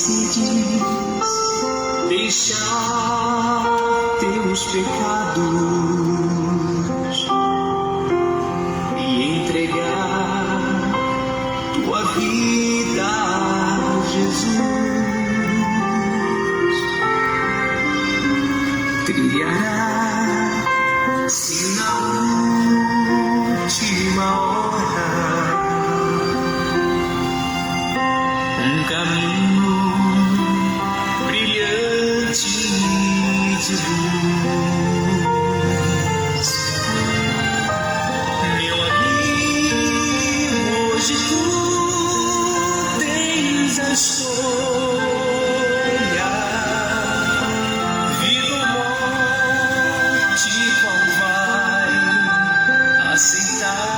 decides deixar teus pecados e entregar tua vida a Jesus, trilhará-se na última hora um caminho brilhante de luz. Meu amigo, hoje tu tens a escolha, vida ou morte, qual vai aceitar?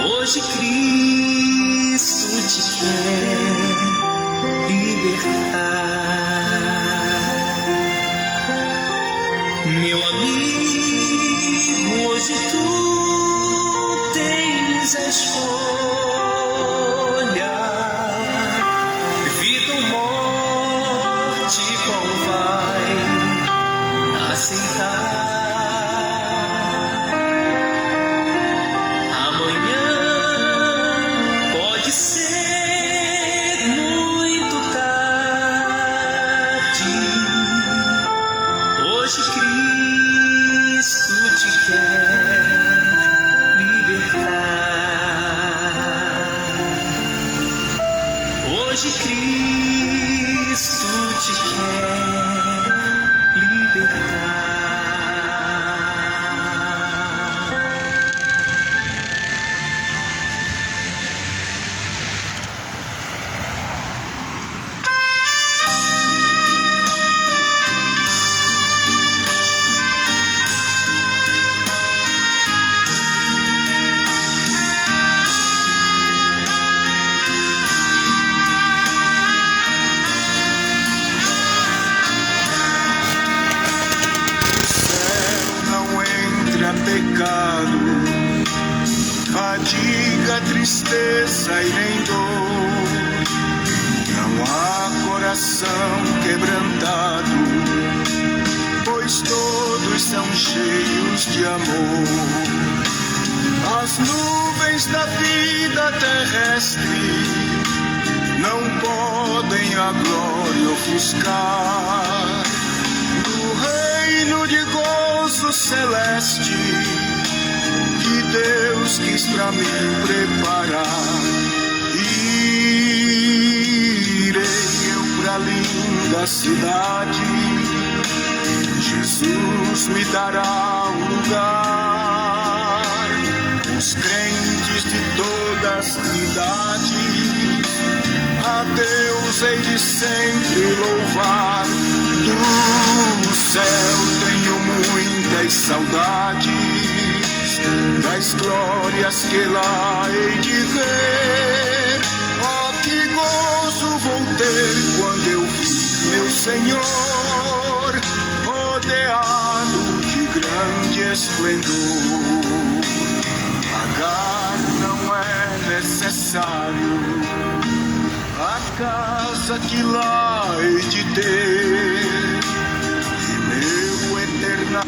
Hoje Cristo te quer libertar. Meu amigo, hoje tu tens a escolha, vida ou morte, qual vai aceitar? Hoje Cristo te quer libertar. Hoje Cristo te quer libertar. Pecado, fadiga, tristeza e nem dor. Não há coração quebrantado, pois todos são cheios de amor. As nuvens da vida terrestre não podem a glória ofuscar do reino de gozo celeste que Deus quis pra mim preparar. Irei eu pra linda cidade, Jesus me dará um lugar. Os crentes de todas as idades a Deus hei de sempre louvar. Do céu tenho muitas saudades das glórias que lá hei de ver. Oh, que gozo vou ter quando eu vi meu Senhor rodeado de grande esplendor. Pagar não é necessário a casa que lá hei de ter, e meu eterno.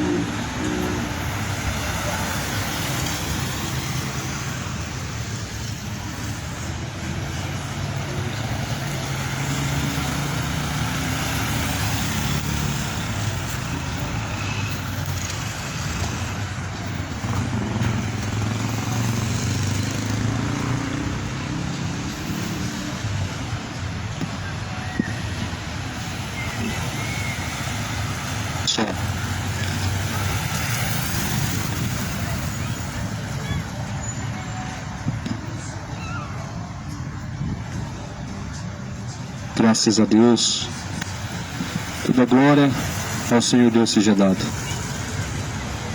Graças a Deus, toda glória ao Senhor Deus seja dado.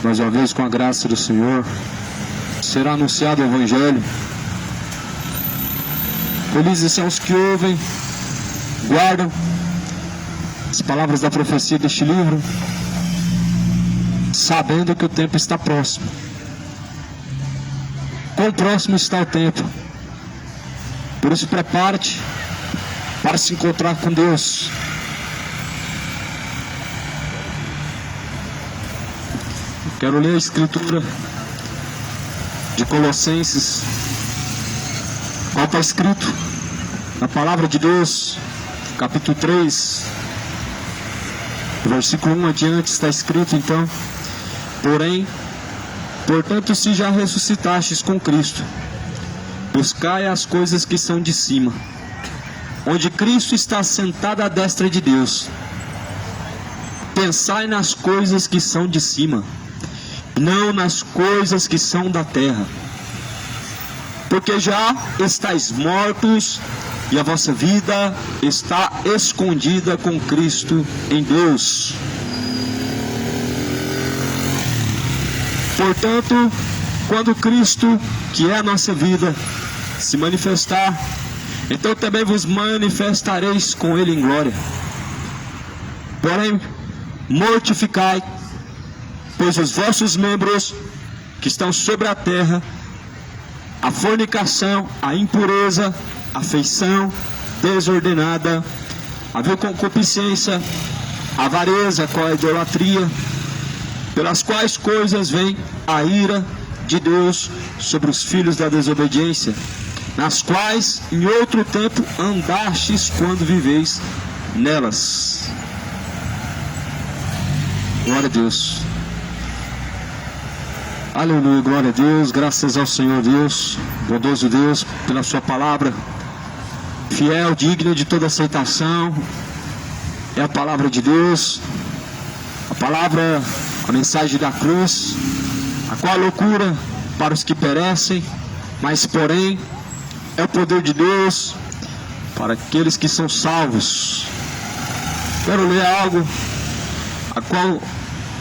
Mais uma vez, com a graça do Senhor, será anunciado o Evangelho. Felizes são os que ouvem, guardam as palavras da profecia deste livro, sabendo que o tempo está próximo. Quão próximo está o tempo? Por isso, prepare-te para se encontrar com Deus. Quero ler a escritura de Colossenses, qual está escrito na palavra de Deus, capítulo 3, versículo 1 adiante, está escrito então: portanto, se já ressuscitastes com Cristo, buscai as coisas que são de cima, onde Cristo está sentado à destra de Deus. Pensai nas coisas que são de cima, não nas coisas que são da terra, porque já estáis mortos e a vossa vida está escondida com Cristo em Deus. Portanto, quando Cristo, que é a nossa vida, se manifestar, então também vos manifestareis com Ele em glória. Porém, mortificai, pois os vossos membros que estão sobre a terra, a fornicação, a impureza, a afeição desordenada, a vil concupiscência, a avareza, com a idolatria, pelas quais coisas vem a ira de Deus sobre os filhos da desobediência, nas quais em outro tempo andastes quando viveis nelas. Glória a Deus. Aleluia, glória a Deus, graças ao Senhor Deus, bondoso Deus, pela sua palavra, fiel, digna de toda aceitação. É a palavra de Deus, a palavra, a mensagem da cruz, a qual é loucura para os que perecem, mas porém é o poder de Deus para aqueles que são salvos. Quero ler algo a qual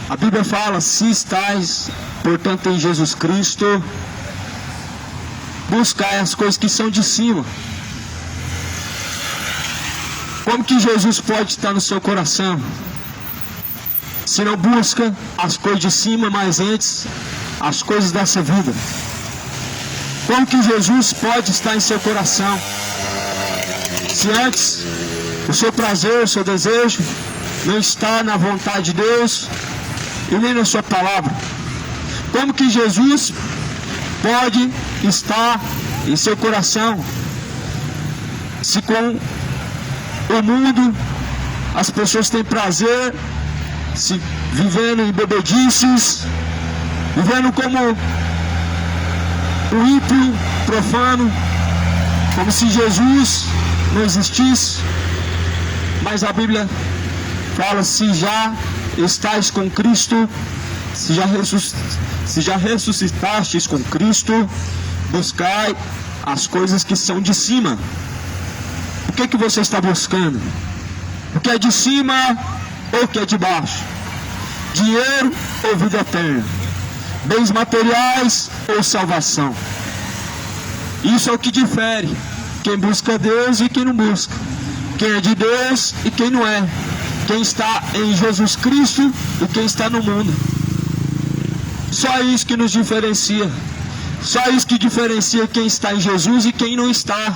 a Bíblia fala: se estáis, portanto, em Jesus Cristo, buscai as coisas que são de cima. Como que Jesus pode estar no seu coração se não busca as coisas de cima, mas antes as coisas dessa vida? Como que Jesus pode estar em seu coração se antes o seu prazer, o seu desejo não está na vontade de Deus e nem na sua palavra? Como que Jesus pode estar em seu coração se com o mundo as pessoas têm prazer, se vivendo em bebedices, vivendo como o ímpio profano, como se Jesus não existisse? Mas a Bíblia fala: se já estáis com Cristo, se já ressuscitastes com Cristo, buscai as coisas que são de cima. O que você está buscando? O que é de cima ou o que é de baixo? Dinheiro ou vida eterna? Bens materiais ou salvação? Isso é o que difere quem busca Deus e quem não busca, quem é de Deus e quem não é, quem está em Jesus Cristo e quem está no mundo. Só isso que nos diferencia. Só isso que diferencia quem está em Jesus e quem não está.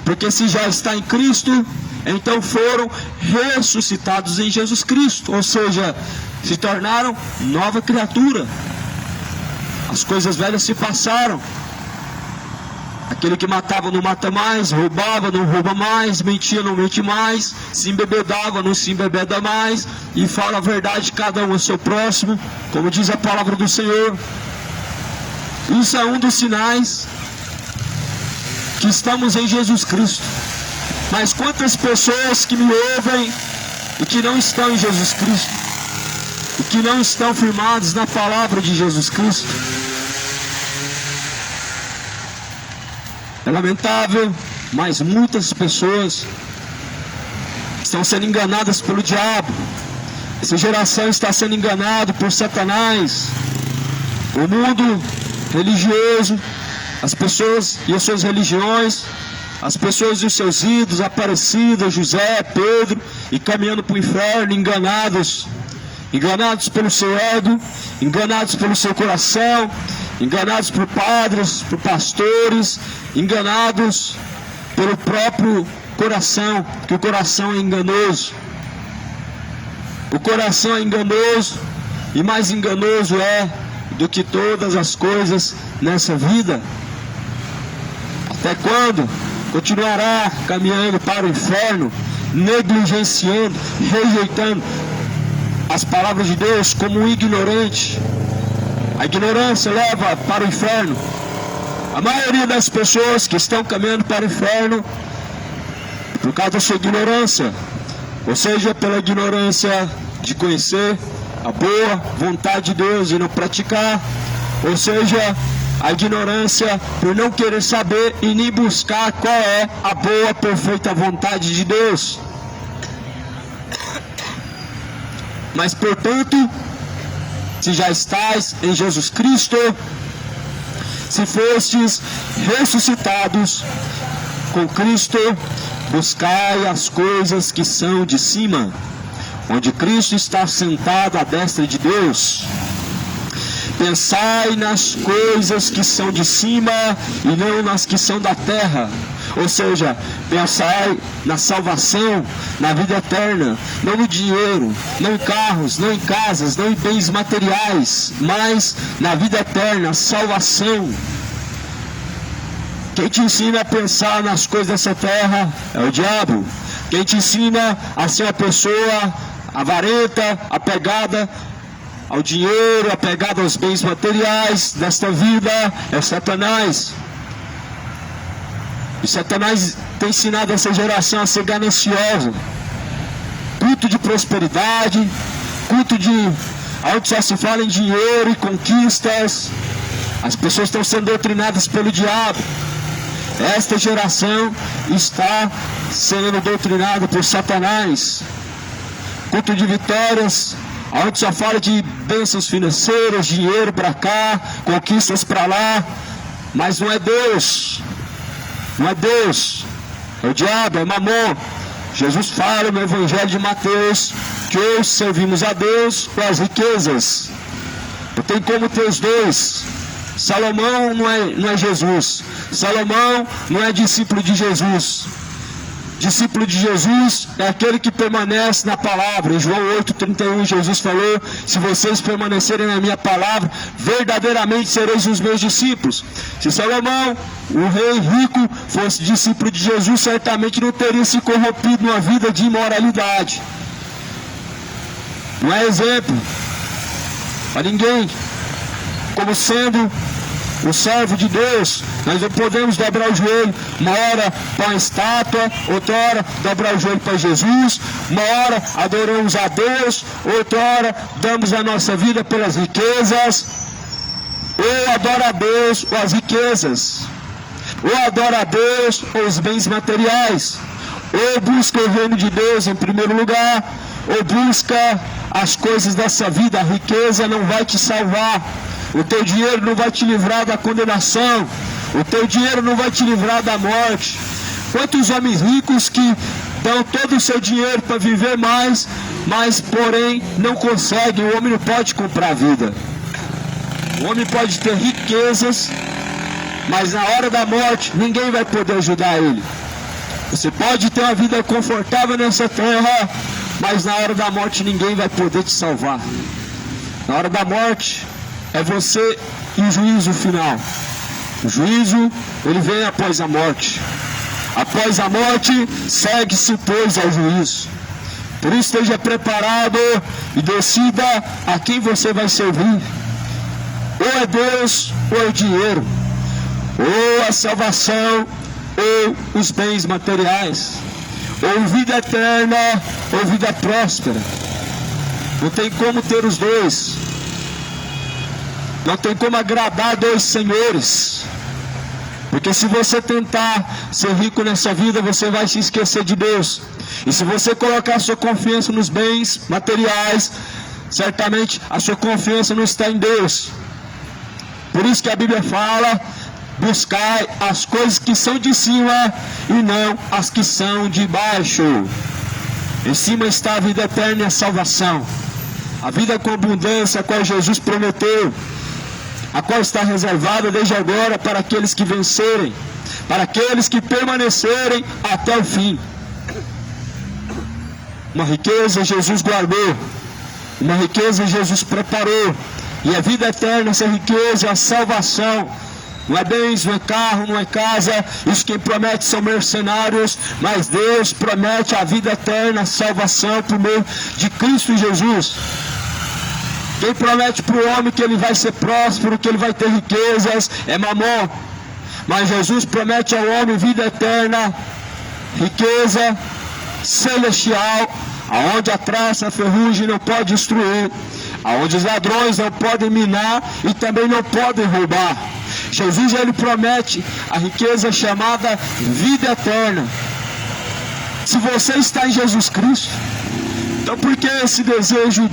Porque se já está em Cristo, então foram ressuscitados em Jesus Cristo, ou seja, se tornaram nova criatura. As coisas velhas se passaram. Aquele que matava não mata mais, roubava não rouba mais, mentia não mente mais, se embebedava não se embebeda mais, e fala a verdade cada um ao seu próximo, como diz a palavra do Senhor. Isso é um dos sinais que estamos em Jesus Cristo. Mas quantas pessoas que me ouvem e que não estão em Jesus Cristo, e que não estão firmados na palavra de Jesus Cristo? É lamentável, mas muitas pessoas estão sendo enganadas pelo diabo. Essa geração está sendo enganada por Satanás. O mundo religioso, as pessoas e as suas religiões as pessoas e os seus ídolos, Aparecida, José, Pedro, e caminhando para o inferno, enganados pelo seu ego, enganados pelo seu coração, enganados por padres, por pastores, enganados pelo próprio coração, que o coração é enganoso. O coração é enganoso, e mais enganoso é do que todas as coisas nessa vida. Até quando continuará caminhando para o inferno, negligenciando, rejeitando as palavras de Deus como um ignorante? A ignorância leva para o inferno. A maioria das pessoas que estão caminhando para o inferno, por causa da sua ignorância, ou seja, pela ignorância de conhecer a boa vontade de Deus e não praticar, ou seja, a ignorância por não querer saber e nem buscar qual é a boa, perfeita vontade de Deus. Mas, portanto, se já estáis em Jesus Cristo, se fostes ressuscitados com Cristo, buscai as coisas que são de cima, onde Cristo está sentado à destra de Deus. Pensai nas coisas que são de cima e não nas que são da terra. Ou seja, pensai na salvação, na vida eterna, não no dinheiro, não em carros, não em casas, não em bens materiais, mas na vida eterna, salvação. Quem te ensina a pensar nas coisas dessa terra é o diabo. Quem te ensina a ser uma pessoa avarenta, apegada ao dinheiro, apegada aos bens materiais desta vida, é Satanás. E Satanás tem ensinado essa geração a ser gananciosa. Culto de prosperidade, culto de onde só se fala em dinheiro e conquistas. As pessoas estão sendo doutrinadas pelo diabo. Esta geração está sendo doutrinada por Satanás. Culto de vitórias, onde só fala de bênçãos financeiras, dinheiro para cá, conquistas para lá. Mas não é Deus. Não é Deus. É o diabo, é Mamon. Jesus fala no Evangelho de Mateus que hoje servimos a Deus com as riquezas. Não tem como ter os dois. Salomão não é Jesus. Salomão não é discípulo de Jesus. Discípulo de Jesus é aquele que permanece na palavra. Em João 8,31, Jesus falou: se vocês permanecerem na minha palavra, verdadeiramente sereis os meus discípulos. Se Salomão, o rei rico, fosse discípulo de Jesus, certamente não teria se corrompido numa vida de imoralidade. Não é exemplo para ninguém. Como sendo o servo de Deus, nós não podemos dobrar o joelho uma hora para uma estátua, outra hora dobrar o joelho para Jesus, uma hora adoramos a Deus, outra hora damos a nossa vida pelas riquezas. Ou adora a Deus ou as riquezas, ou adora a Deus ou os bens materiais, ou busca o reino de Deus em primeiro lugar, ou busca as coisas dessa vida. A riqueza não vai te salvar. O teu dinheiro não vai te livrar da condenação. O teu dinheiro não vai te livrar da morte. Quantos homens ricos que dão todo o seu dinheiro para viver mais, mas porém não conseguem. O homem não pode comprar a vida. O homem pode ter riquezas, mas na hora da morte ninguém vai poder ajudar ele. Você pode ter uma vida confortável nessa terra, mas na hora da morte ninguém vai poder te salvar. Na hora da morte é você e o juízo final. O juízo, ele vem após a morte. Após a morte, segue-se, pois, ao juízo. Por isso, esteja preparado e decida a quem você vai servir. Ou é Deus, ou é o dinheiro. Ou a salvação, ou os bens materiais. Ou vida eterna, ou vida próspera. Não tem como ter os dois. Não tem como agradar dois senhores. Porque se você tentar ser rico nessa vida, você vai se esquecer de Deus. E se você colocar a sua confiança nos bens materiais, certamente a sua confiança não está em Deus. Por isso que a Bíblia fala: buscai as coisas que são de cima e não as que são de baixo. Em cima está a vida eterna e a salvação, a vida com abundância, a qual Jesus prometeu, a qual está reservada desde agora para aqueles que vencerem, para aqueles que permanecerem até o fim. Uma riqueza Jesus guardou, uma riqueza Jesus preparou, e a vida eterna, essa riqueza, a salvação. Não é bens, não é carro, não é casa. Isso quem promete são mercenários. Mas Deus promete a vida eterna, a salvação por meio de Cristo Jesus. Quem promete para o homem que ele vai ser próspero, que ele vai ter riquezas, é Mamon. Mas Jesus promete ao homem vida eterna, riqueza celestial, aonde a traça, a ferrugem não pode destruir, aonde os ladrões não podem minar e também não podem roubar. Jesus, ele promete a riqueza chamada vida eterna. Se você está em Jesus Cristo, então por que esse desejo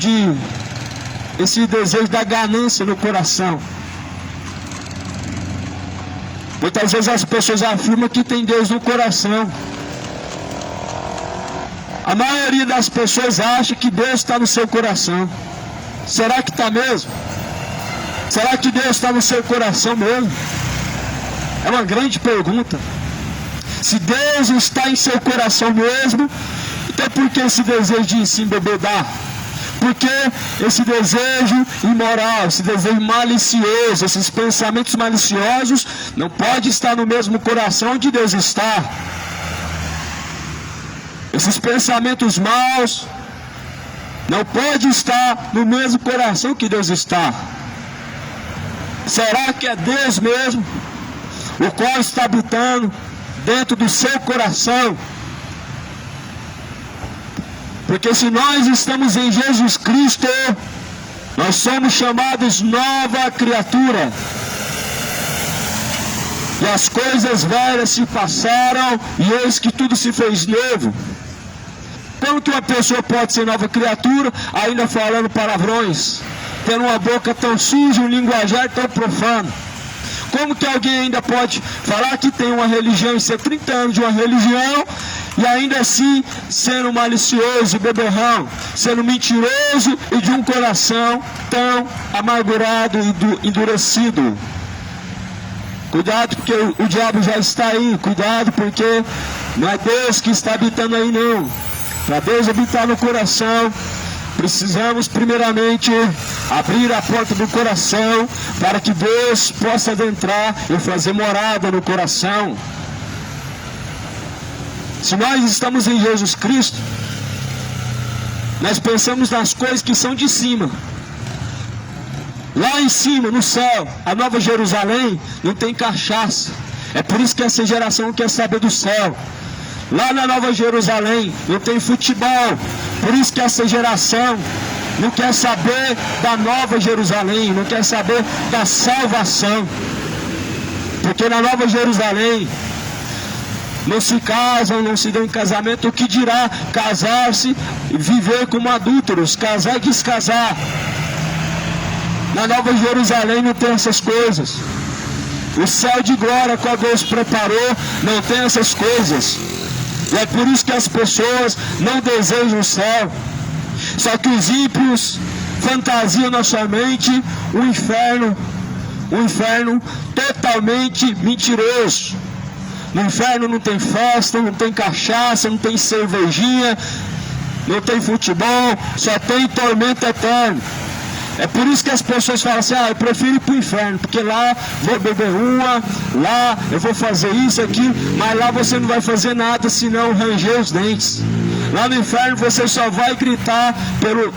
da ganância no coração? Muitas vezes as pessoas afirmam que tem Deus no coração. A maioria das pessoas acha que Deus está no seu coração. Será que está mesmo? Será que Deus está no seu coração mesmo? É uma grande pergunta. Se Deus está em seu coração mesmo, então por que esse desejo de se embebedar? Por que esse desejo imoral, esse desejo malicioso, esses pensamentos maliciosos não pode estar no mesmo coração onde Deus está? Esses pensamentos maus não pode estar no mesmo coração que Deus está. Será que é Deus mesmo o qual está habitando dentro do seu coração? Porque se nós estamos em Jesus Cristo, nós somos chamados nova criatura. E as coisas velhas se passaram e eis que tudo se fez novo. Como que uma pessoa pode ser nova criatura ainda falando palavrões, tendo uma boca tão suja, um linguajar tão profano? Como que alguém ainda pode falar que tem uma religião e ser 30 anos de uma religião e ainda assim sendo malicioso e beberrão, sendo mentiroso e de um coração tão amargurado e endurecido? Cuidado, porque o diabo já está aí. Cuidado, porque não é Deus que está habitando aí, não. Para Deus habitar no coração, precisamos primeiramente abrir a porta do coração para que Deus possa adentrar e fazer morada no coração. Se nós estamos em Jesus Cristo, nós pensamos nas coisas que são de cima. Lá em cima, no céu, a Nova Jerusalém não tem cachaça. É por isso que essa geração quer saber do céu. Lá na Nova Jerusalém não tem futebol. Por isso que essa geração não quer saber da Nova Jerusalém, não quer saber da salvação. Porque na Nova Jerusalém não se casam, não se dão em casamento. O que dirá casar-se e viver como adúlteros, casar e descasar? Na Nova Jerusalém não tem essas coisas. O céu de glória que Deus preparou não tem essas coisas. E é por isso que as pessoas não desejam o céu. Só que os ímpios fantasiam na sua mente um inferno totalmente mentiroso. No inferno não tem festa, não tem cachaça, não tem cervejinha, não tem futebol, só tem tormento eterno. É por isso que as pessoas falam assim: eu prefiro ir para o inferno, porque lá vou beber uma, lá eu vou fazer isso aqui, mas lá você não vai fazer nada senão ranger os dentes. Lá no inferno você só vai gritar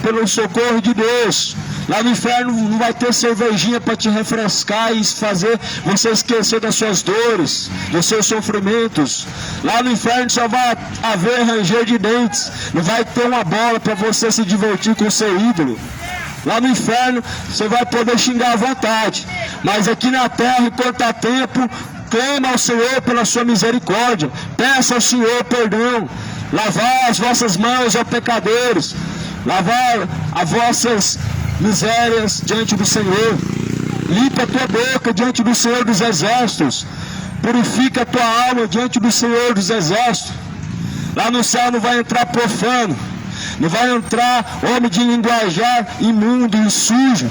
pelo socorro de Deus. Lá no inferno não vai ter cervejinha para te refrescar e fazer você esquecer das suas dores, dos seus sofrimentos. Lá no inferno só vai haver ranger de dentes. Não vai ter uma bola para você se divertir com o seu ídolo. Lá no inferno você vai poder xingar à vontade. Mas aqui na terra, enquanto há tempo, clama ao Senhor pela sua misericórdia. Peça ao Senhor perdão. Lavar as vossas mãos, ó pecadores. Lavar as vossas misérias diante do Senhor. Limpa a tua boca diante do Senhor dos Exércitos. Purifica a tua alma diante do Senhor dos Exércitos. Lá no céu não vai entrar profano, não vai entrar homem de linguajar imundo e sujo.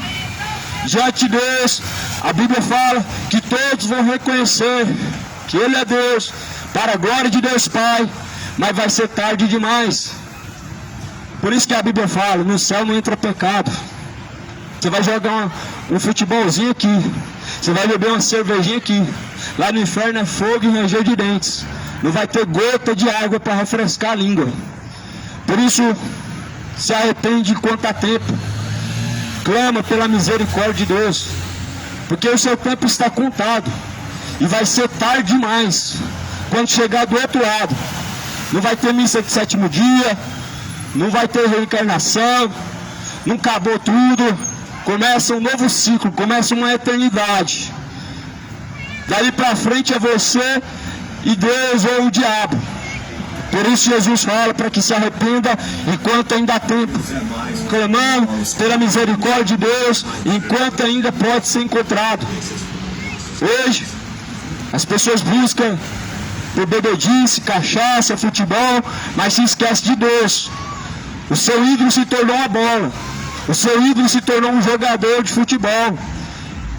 Diante de Deus, a Bíblia fala que todos vão reconhecer que Ele é Deus, para a glória de Deus Pai, mas vai ser tarde demais. Por isso que a Bíblia fala, no céu não entra pecado. Você vai jogar um futebolzinho aqui, você vai beber uma cervejinha aqui. Lá no inferno é fogo e ranger de dentes. Não vai ter gota de água para refrescar a língua. Por isso, se arrepende enquanto há tempo. Clama pela misericórdia de Deus, porque o seu tempo está contado. E vai ser tarde demais quando chegar do outro lado. Não vai ter missa de sétimo dia, não vai ter reencarnação, não acabou tudo. Começa um novo ciclo, começa uma eternidade. Dali para frente é você e Deus ou o diabo. Por isso Jesus fala para que se arrependa enquanto ainda há tempo, clamando pela misericórdia de Deus enquanto ainda pode ser encontrado. Hoje as pessoas buscam por bebedice, cachaça, futebol, mas se esquece de Deus. O seu ídolo se tornou uma bola, o seu ídolo se tornou um jogador de futebol.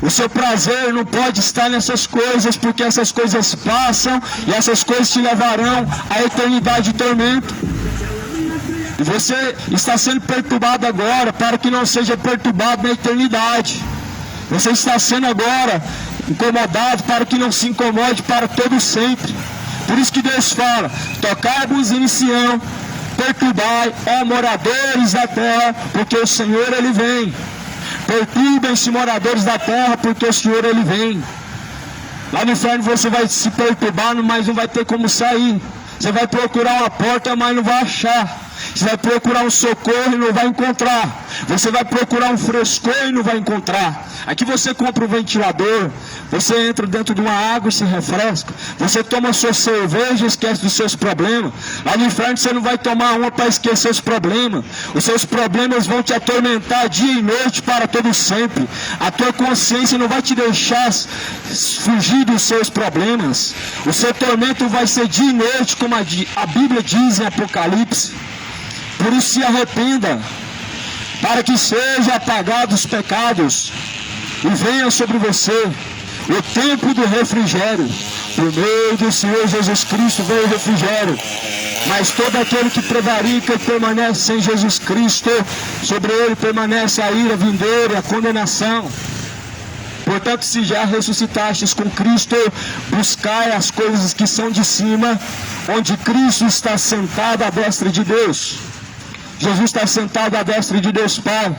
O seu prazer não pode estar nessas coisas, porque essas coisas passam e essas coisas te levarão à eternidade de tormento. E você está sendo perturbado agora para que não seja perturbado na eternidade. Você está sendo agora incomodado para que não se incomode para todo sempre. Por isso que Deus fala: tocai a buzina em Sião, perturbai, ó moradores da terra, porque o Senhor Ele vem. Perturbem-se, moradores da terra, porque o Senhor Ele vem. Lá no inferno você vai se perturbar, mas não vai ter como sair. Você vai procurar uma porta, mas não vai achar. Você vai procurar um socorro e não vai encontrar. Você vai procurar um frescor e não vai encontrar. Aqui você compra um ventilador, você entra dentro de uma água e se refresca. Você toma sua cerveja e esquece dos seus problemas. Lá no inferno você não vai tomar uma para esquecer os problemas. Os seus problemas vão te atormentar dia e noite para todo sempre. A tua consciência não vai te deixar fugir dos seus problemas. O seu tormento vai ser dia e noite, como a Bíblia diz em Apocalipse. Por isso se arrependa, para que seja apagados os pecados e venha sobre você o tempo do refrigério. Por meio do Senhor Jesus Cristo veio o refrigério. Mas todo aquele que prevarica e permanece sem Jesus Cristo, sobre ele permanece a ira vindoura e a condenação. Portanto, se já ressuscitastes com Cristo, buscai as coisas que são de cima, onde Cristo está sentado à destra de Deus. Jesus está sentado à destra de Deus Pai.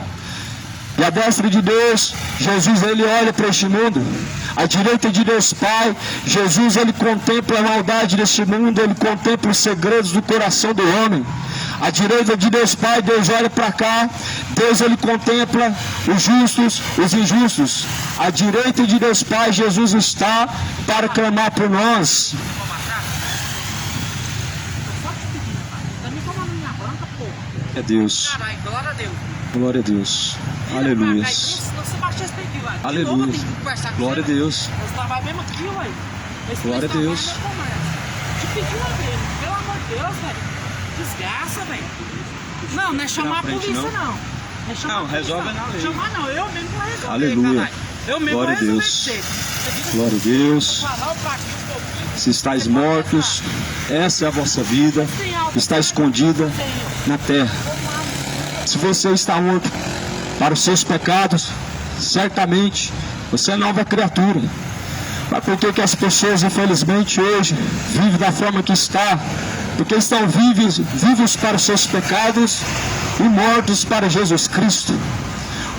E à destra de Deus, Jesus ele olha para este mundo. À direita de Deus Pai, Jesus ele contempla a maldade deste mundo, ele contempla os segredos do coração do homem. À direita de Deus Pai, Deus olha para cá, Deus ele contempla os justos, os injustos. À direita de Deus Pai, Jesus está para clamar por nós. É Deus. Glória a Deus. Glória a Deus. Aleluia. Aleluia. Glória a Deus. Glória a Deus. Te pediu a Deus, pelo amor de Deus, velho. Desgraça, velho. Não é chamar a polícia, não. Não, resolve na lei. Chamar não, eu mesmo vou resolver. Aleluia. Eu mesmo Glória a vou Deus. resolver. Glória a Deus. Se estáis mortos, essa é a vossa vida, está escondida na terra. Se você está morto para os seus pecados, certamente você é nova criatura. Mas por que as pessoas, infelizmente, hoje vivem da forma que está? Porque estão vivos para os seus pecados e mortos para Jesus Cristo.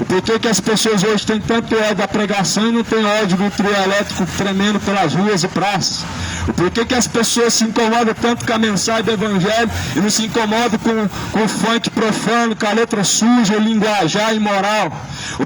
Por que as pessoas hoje têm tanto ódio da pregação e não têm ódio do trio elétrico tremendo pelas ruas e praças? Por que as pessoas se incomodam tanto com a mensagem do Evangelho e não se incomodam com o funk profano, com a letra suja, o linguajar imoral?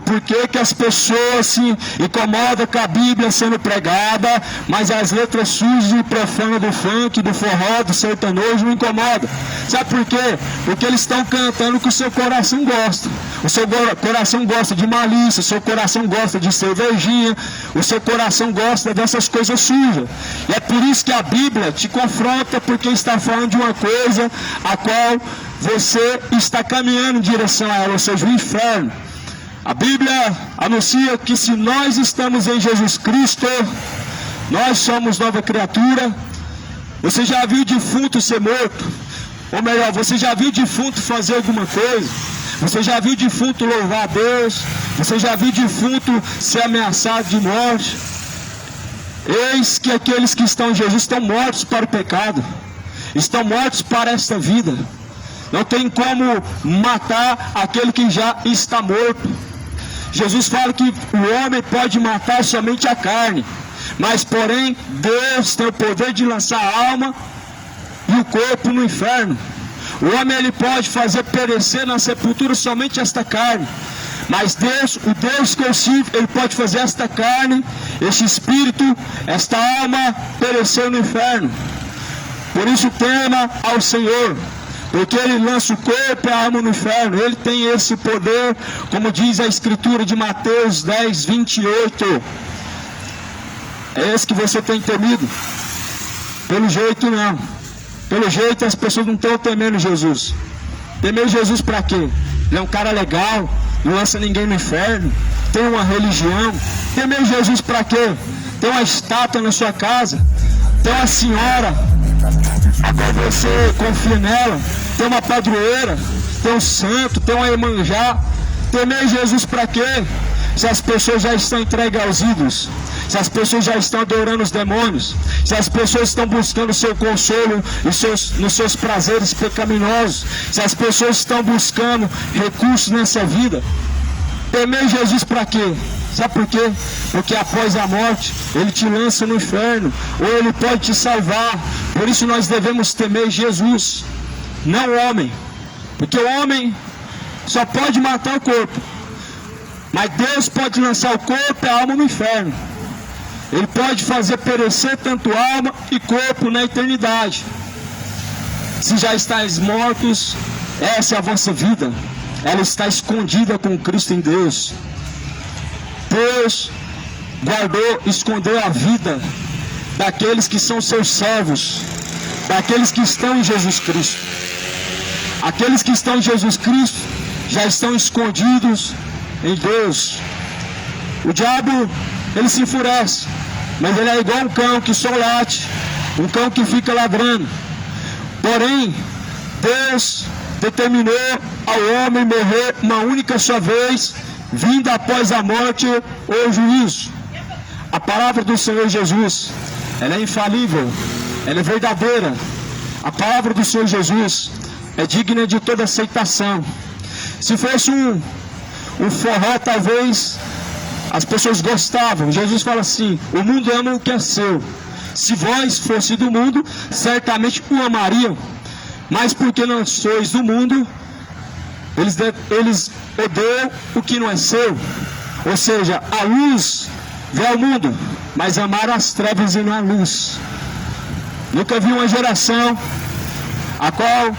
Por que as pessoas se incomodam com a Bíblia sendo pregada, mas as letras sujas e profanas do funk, do forró, do sertanojo não incomodam? Sabe por quê? Porque eles estão cantando o que o seu coração gosta. O seu coração coração gosta de malícia, o seu coração gosta de cervejinha, o seu coração gosta dessas coisas sujas. E é por isso que a Bíblia te confronta, porque está falando de uma coisa a qual você está caminhando em direção a ela, ou seja, o inferno. A Bíblia anuncia que se nós estamos em Jesus Cristo, nós somos nova criatura. Você já viu defunto ser morto? Ou melhor, você já viu defunto fazer alguma coisa? Você já viu defunto louvar a Deus? Você já viu defunto ser ameaçado de morte? Eis que aqueles que estão em Jesus estão mortos para o pecado, estão mortos para esta vida. Não tem como matar aquele que já está morto. Jesus fala que o homem pode matar somente a carne, mas porém Deus tem o poder de lançar a alma e o corpo no inferno. O homem ele pode fazer perecer na sepultura somente esta carne, mas Deus, o Deus que eu sirvo, ele pode fazer esta carne, este espírito, esta alma perecer no inferno. Por isso tema ao Senhor, porque ele lança o corpo e a alma no inferno. Ele tem esse poder, como diz a escritura de Mateus 10, 28. É esse que você tem temido? Pelo jeito não. Pelo jeito as pessoas não estão temendo Jesus. Temer Jesus para quê? Ele é um cara legal, não lança ninguém no inferno, tem uma religião. Temer Jesus para quê? Tem uma estátua na sua casa, tem uma senhora, agora você confia nela, tem uma padroeira, tem um santo, tem uma Iemanjá. Temer Jesus para quê? Se as pessoas já estão entregues aos ídolos, se as pessoas já estão adorando os demônios, se as pessoas estão buscando o seu consolo nos seus prazeres pecaminosos, se as pessoas estão buscando recursos nessa vida, temer Jesus para quê? Sabe por quê? Porque após a morte, ele te lança no inferno, ou ele pode te salvar. Por isso nós devemos temer Jesus, não o homem, porque o homem só pode matar o corpo, mas Deus pode lançar o corpo e a alma no inferno. Ele pode fazer perecer tanto alma e corpo na eternidade. Se já estáis mortos, essa é a vossa vida, ela está escondida com Cristo em Deus. Deus guardou, escondeu a vida daqueles que são seus servos, daqueles que estão em Jesus Cristo. Aqueles que estão em Jesus Cristo já estão escondidos em Deus. O diabo, ele se enfurece, mas ele é igual um cão que só late, um cão que fica ladrando. Porém, Deus determinou ao homem morrer uma única só vez, vindo após a morte ou juízo. A palavra do Senhor Jesus, ela é infalível, ela é verdadeira. A palavra do Senhor Jesus é digna de toda aceitação. Se fosse um forró, talvez as pessoas gostavam. Jesus fala assim: o mundo ama o que é seu. Se vós fosse do mundo, certamente o amariam, mas porque não sois do mundo, eles odeiam o que não é seu. Ou seja, a luz vê ao mundo, mas amaram as trevas e não a luz. Nunca vi uma geração a qual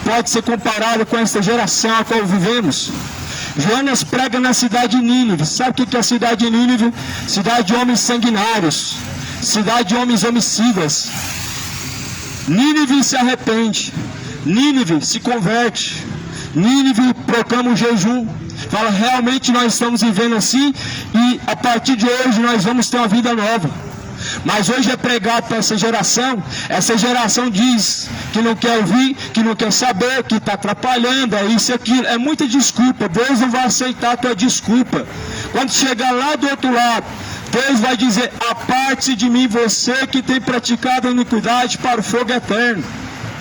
pode ser comparada com esta geração a qual vivemos. Jonas prega na cidade de Nínive. Sabe o que é a cidade de Nínive? Cidade de homens sanguinários, cidade de homens homicidas. Nínive se arrepende, Nínive se converte, Nínive proclama um jejum, fala: realmente nós estamos vivendo assim e a partir de hoje nós vamos ter uma vida nova. Mas hoje é pregado para essa geração diz que não quer ouvir, que não quer saber, que está atrapalhando, é isso e aquilo, é muita desculpa. Deus não vai aceitar a tua desculpa. Quando chegar lá do outro lado, Deus vai dizer: aparte-se de mim, você que tem praticado a iniquidade, para o fogo eterno.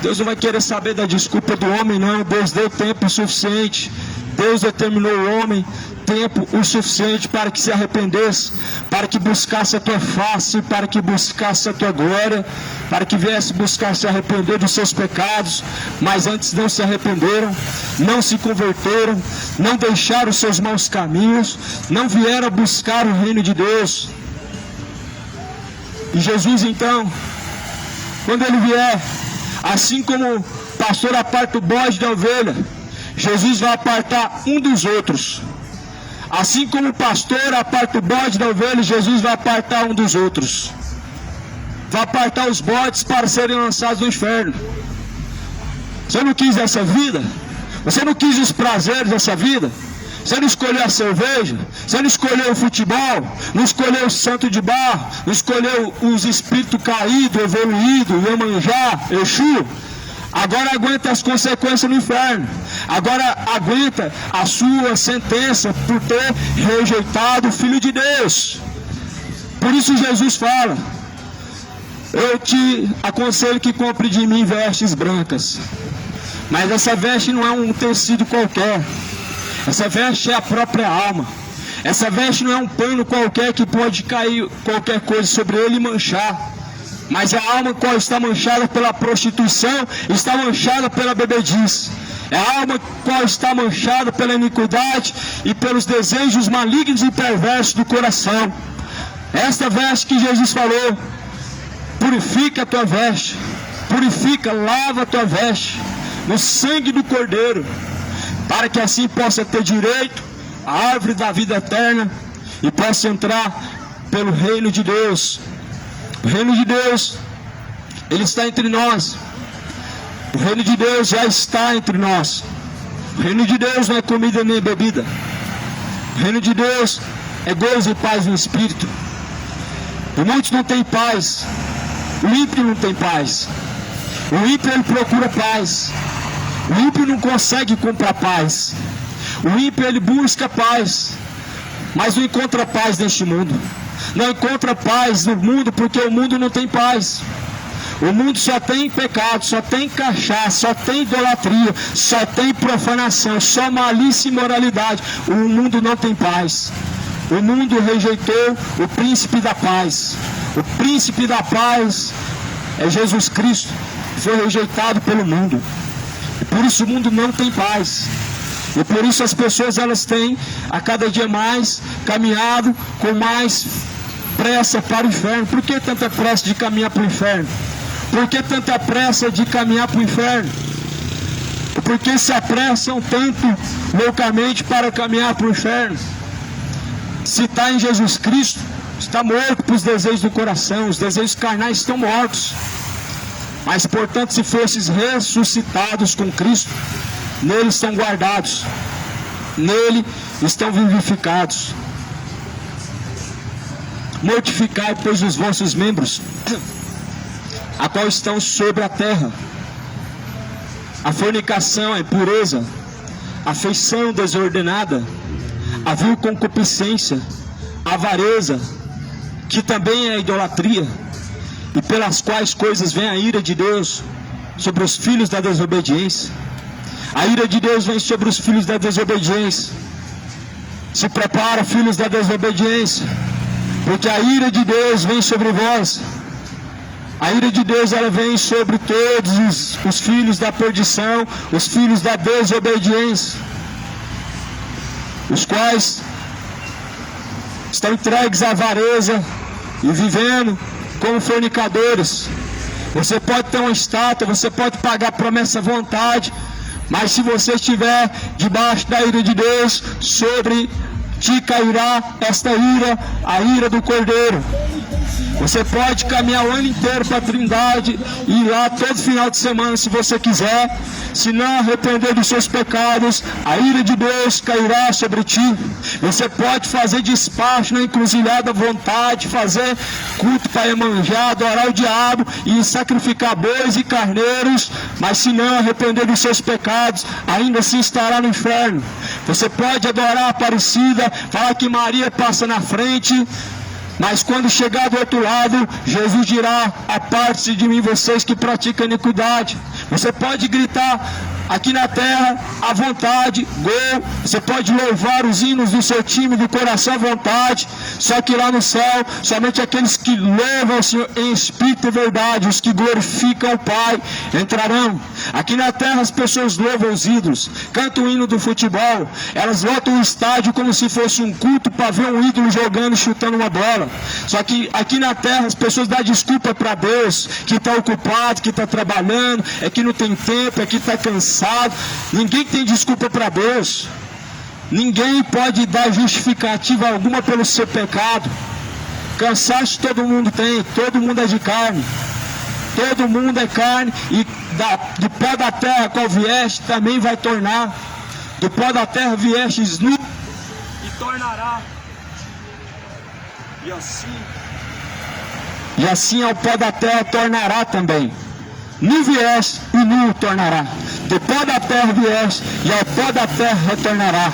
Deus não vai querer saber da desculpa do homem, não. Deus deu tempo suficiente, Deus determinou o homem tempo o suficiente para que se arrependesse, para que buscasse a tua face, para que buscasse a tua glória, para que viesse buscar se arrepender dos seus pecados. Mas antes não se arrependeram, não se converteram, não deixaram os seus maus caminhos, não vieram buscar o reino de Deus. E Jesus então, quando ele vier, assim como o pastor aparta o bode da ovelha, Jesus vai apartar um dos outros. Assim como o pastor aparta o bode da ovelha, Jesus vai apartar um dos outros. Vai apartar os bodes para serem lançados no inferno. Você não quis essa vida? Você não quis os prazeres dessa vida? Você não escolheu a cerveja? Você não escolheu o futebol? Não escolheu o santo de barro? Não escolheu os espíritos caídos, evoluídos, Iemanjá, Exu? Agora aguenta as consequências no inferno. Agora aguenta a sua sentença por ter rejeitado o Filho de Deus. Por isso Jesus fala: eu te aconselho que compre de mim vestes brancas. Mas essa veste não é um tecido qualquer. Essa veste é a própria alma. Essa veste não é um pano qualquer que pode cair qualquer coisa sobre ele e manchar. Mas a alma qual está manchada pela prostituição, está manchada pela bebedice. É a alma qual está manchada pela iniquidade e pelos desejos malignos e perversos do coração. Esta veste que Jesus falou: purifica a tua veste, purifica, lava a tua veste no sangue do Cordeiro, para que assim possa ter direito à árvore da vida eterna e possa entrar pelo reino de Deus. O reino de Deus, ele está entre nós. O reino de Deus já está entre nós. O reino de Deus não é comida nem bebida. O reino de Deus é gozo e paz no Espírito. E muitos não têm paz. O ímpio não tem paz. O ímpio, ele procura paz. O ímpio não consegue comprar paz. O ímpio, ele busca paz, mas não encontra paz neste mundo. Não encontra paz no mundo, porque o mundo não tem paz. O mundo só tem pecado, só tem cachaça, só tem idolatria, só tem profanação, só malícia e imoralidade. O mundo não tem paz. O mundo rejeitou o príncipe da paz. O príncipe da paz é Jesus Cristo, que foi rejeitado pelo mundo. E por isso o mundo não tem paz. E por isso as pessoas, elas têm a cada dia mais caminhado com mais pressa para o inferno. Por que tanta pressa de caminhar para o inferno? Por que tanta pressa de caminhar para o inferno? Por que se apressam tanto loucamente para caminhar para o inferno? Se está em Jesus Cristo, está morto para os desejos do coração. Os desejos carnais estão mortos. Mas portanto, se fosses ressuscitados com Cristo, nele estão guardados, nele estão vivificados. Mortificai, pois, os vossos membros, a qual estão sobre a terra: a fornicação, a impureza, a afeição desordenada, a vil concupiscência, a avareza, que também é a idolatria, e pelas quais coisas vem a ira de Deus sobre os filhos da desobediência. A ira de Deus vem sobre os filhos da desobediência. Se prepara, filhos da desobediência, porque a ira de Deus vem sobre vós. A ira de Deus, ela vem sobre todos os filhos da perdição, os filhos da desobediência, os quais estão entregues à avareza e vivendo como fornicadores. Você pode ter uma estátua, você pode pagar promessa à vontade, mas se você estiver debaixo da ira de Deus, sobre ti cairá esta ira, a ira do Cordeiro. Você pode caminhar o ano inteiro para a Trindade e ir lá todo final de semana se você quiser. Se não arrepender dos seus pecados, a ira de Deus cairá sobre ti. Você pode fazer despacho na encruzilhada à vontade, fazer culto para Iemanjá, adorar o diabo e sacrificar bois e carneiros, mas se não arrepender dos seus pecados, ainda assim estará no inferno. Você pode adorar a Aparecida, falar que Maria passa na frente, mas quando chegar do outro lado, Jesus dirá: aparte-se de mim, vocês que praticam iniquidade. Você pode gritar aqui na terra à vontade, gol. Você pode louvar os hinos do seu time, do coração à vontade. Só que lá no céu, somente aqueles que louvam o Senhor em espírito e verdade, os que glorificam o Pai, entrarão. Aqui na terra as pessoas louvam os ídolos, cantam o hino do futebol. Elas lotam o estádio como se fosse um culto para ver um ídolo jogando, chutando uma bola. Só que aqui na terra as pessoas dão desculpa para Deus, que está ocupado, que está trabalhando, é que não tem tempo, é que está cansado, cansado. Ninguém tem desculpa para Deus. Ninguém pode dar justificativa alguma pelo seu pecado. Cansaço todo mundo tem, todo mundo é de carne. Todo mundo é carne, e do pó da terra qual vieste também vai tornar. Do pó da terra viestes nu e tornará. E assim ao pó da terra tornará também. Nu vieste e nu tornará. Do pó da terra vieste e ao pó da terra retornará.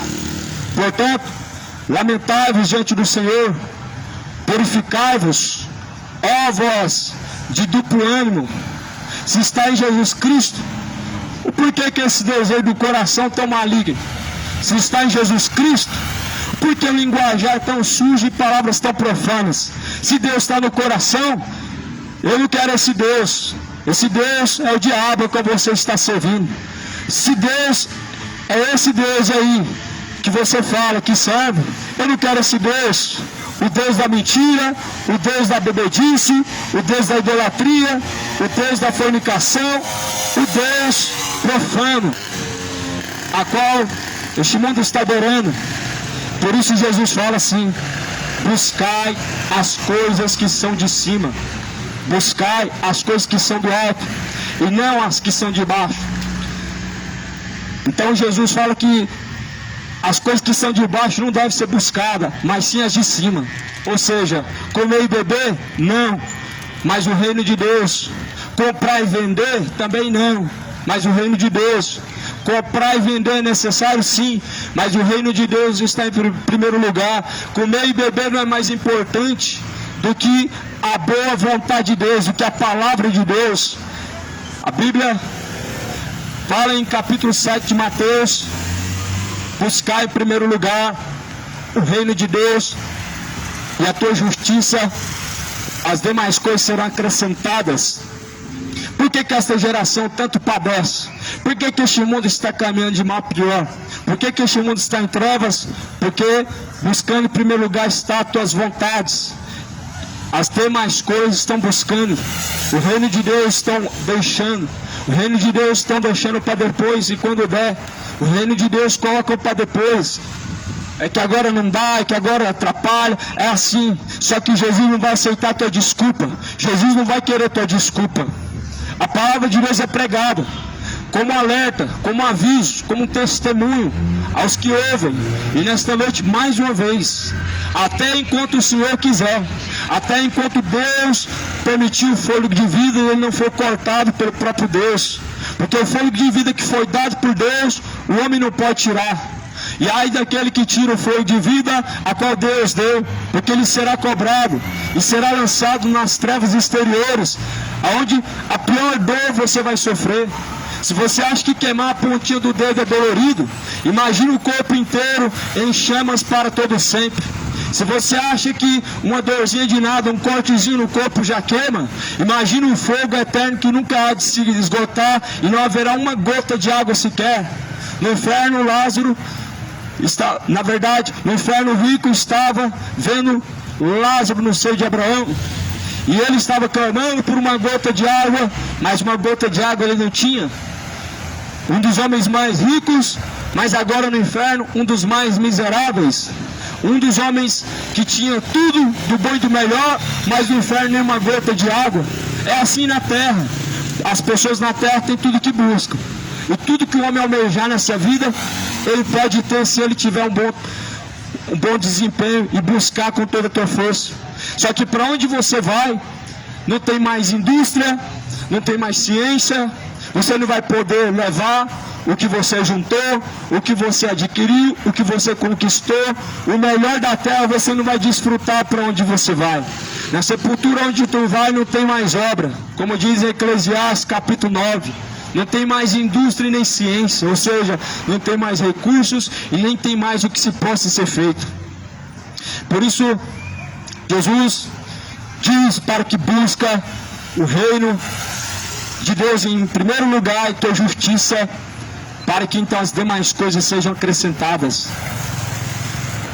Portanto, lamentai-vos diante do Senhor, purificai-vos, ó vós de duplo ânimo, se está em Jesus Cristo. Por que esse desejo do coração tão maligno? Se está em Jesus Cristo, por que o linguajar tão sujo e palavras tão profanas? Se Deus está no coração, eu não quero esse Deus. Esse Deus é o diabo que você está servindo. Se Deus é esse Deus aí que você fala que serve, eu não quero esse Deus. O Deus da mentira, o Deus da bebedice, o Deus da idolatria, o Deus da fornicação, o Deus profano, a qual este mundo está adorando. Por isso Jesus fala assim: buscai as coisas que são de cima, buscai as coisas que são do alto, e não as que são de baixo. Então Jesus fala que as coisas que são de baixo não devem ser buscadas, mas sim as de cima. Ou seja, comer e beber, não, mas o reino de Deus. Comprar e vender, também não, mas o reino de Deus. Comprar e vender é necessário, sim, mas o reino de Deus está em primeiro lugar. Comer e beber não é mais importante do que a boa vontade de Deus, do que a palavra de Deus. A Bíblia fala em capítulo 7 de Mateus: buscar em primeiro lugar o reino de Deus e a tua justiça, as demais coisas serão acrescentadas. Por que esta geração tanto padece? Por que este mundo está caminhando de mal a pior? Por que este mundo está em trevas? Porque buscando em primeiro lugar está as tuas vontades. As demais coisas estão buscando. O reino de Deus estão deixando. O reino de Deus estão deixando para depois, e quando der, o reino de Deus coloca para depois. É que agora não dá, é que agora atrapalha, é assim. Só que Jesus não vai aceitar tua desculpa. Jesus não vai querer tua desculpa. A palavra de Deus é pregada como alerta, como aviso, como um testemunho aos que ouvem. E nesta noite, mais uma vez, até enquanto o Senhor quiser, até enquanto Deus permitiu o fôlego de vida, ele não foi cortado pelo próprio Deus. Porque o fôlego de vida que foi dado por Deus, o homem não pode tirar. E ai daquele que tira o fôlego de vida, a qual Deus deu, porque ele será cobrado e será lançado nas trevas exteriores, aonde a pior dor você vai sofrer. Se você acha que queimar a pontinha do dedo é dolorido, imagine o corpo inteiro em chamas para todo sempre. Se você acha que uma dorzinha de nada, um cortezinho no corpo já queima, imagine um fogo eterno que nunca há de se esgotar e não haverá uma gota de água sequer. No inferno, Lázaro está, na verdade, no inferno o rico estava vendo Lázaro no seio de Abraão, e ele estava clamando por uma gota de água, mas uma gota de água ele não tinha. Um dos homens mais ricos, mas agora no inferno, um dos mais miseráveis. Um dos homens que tinha tudo do bom e do melhor, mas no inferno nem uma gota de água. É assim na terra. As pessoas na terra têm tudo que buscam. E tudo que o homem almejar nessa vida, ele pode ter se ele tiver um bom desempenho e buscar com toda a tua força. Só que para onde você vai, não tem mais indústria, não tem mais ciência, você não vai poder levar o que você juntou, o que você adquiriu, o que você conquistou. O melhor da terra você não vai desfrutar para onde você vai. Na sepultura onde tu vai não tem mais obra, como diz em Eclesiastes capítulo 9. Não tem mais indústria e nem ciência, ou seja, não tem mais recursos e nem tem mais o que se possa ser feito. Por isso, Jesus diz para que busca o reino de Deus em primeiro lugar e tua justiça, para que então as demais coisas sejam acrescentadas.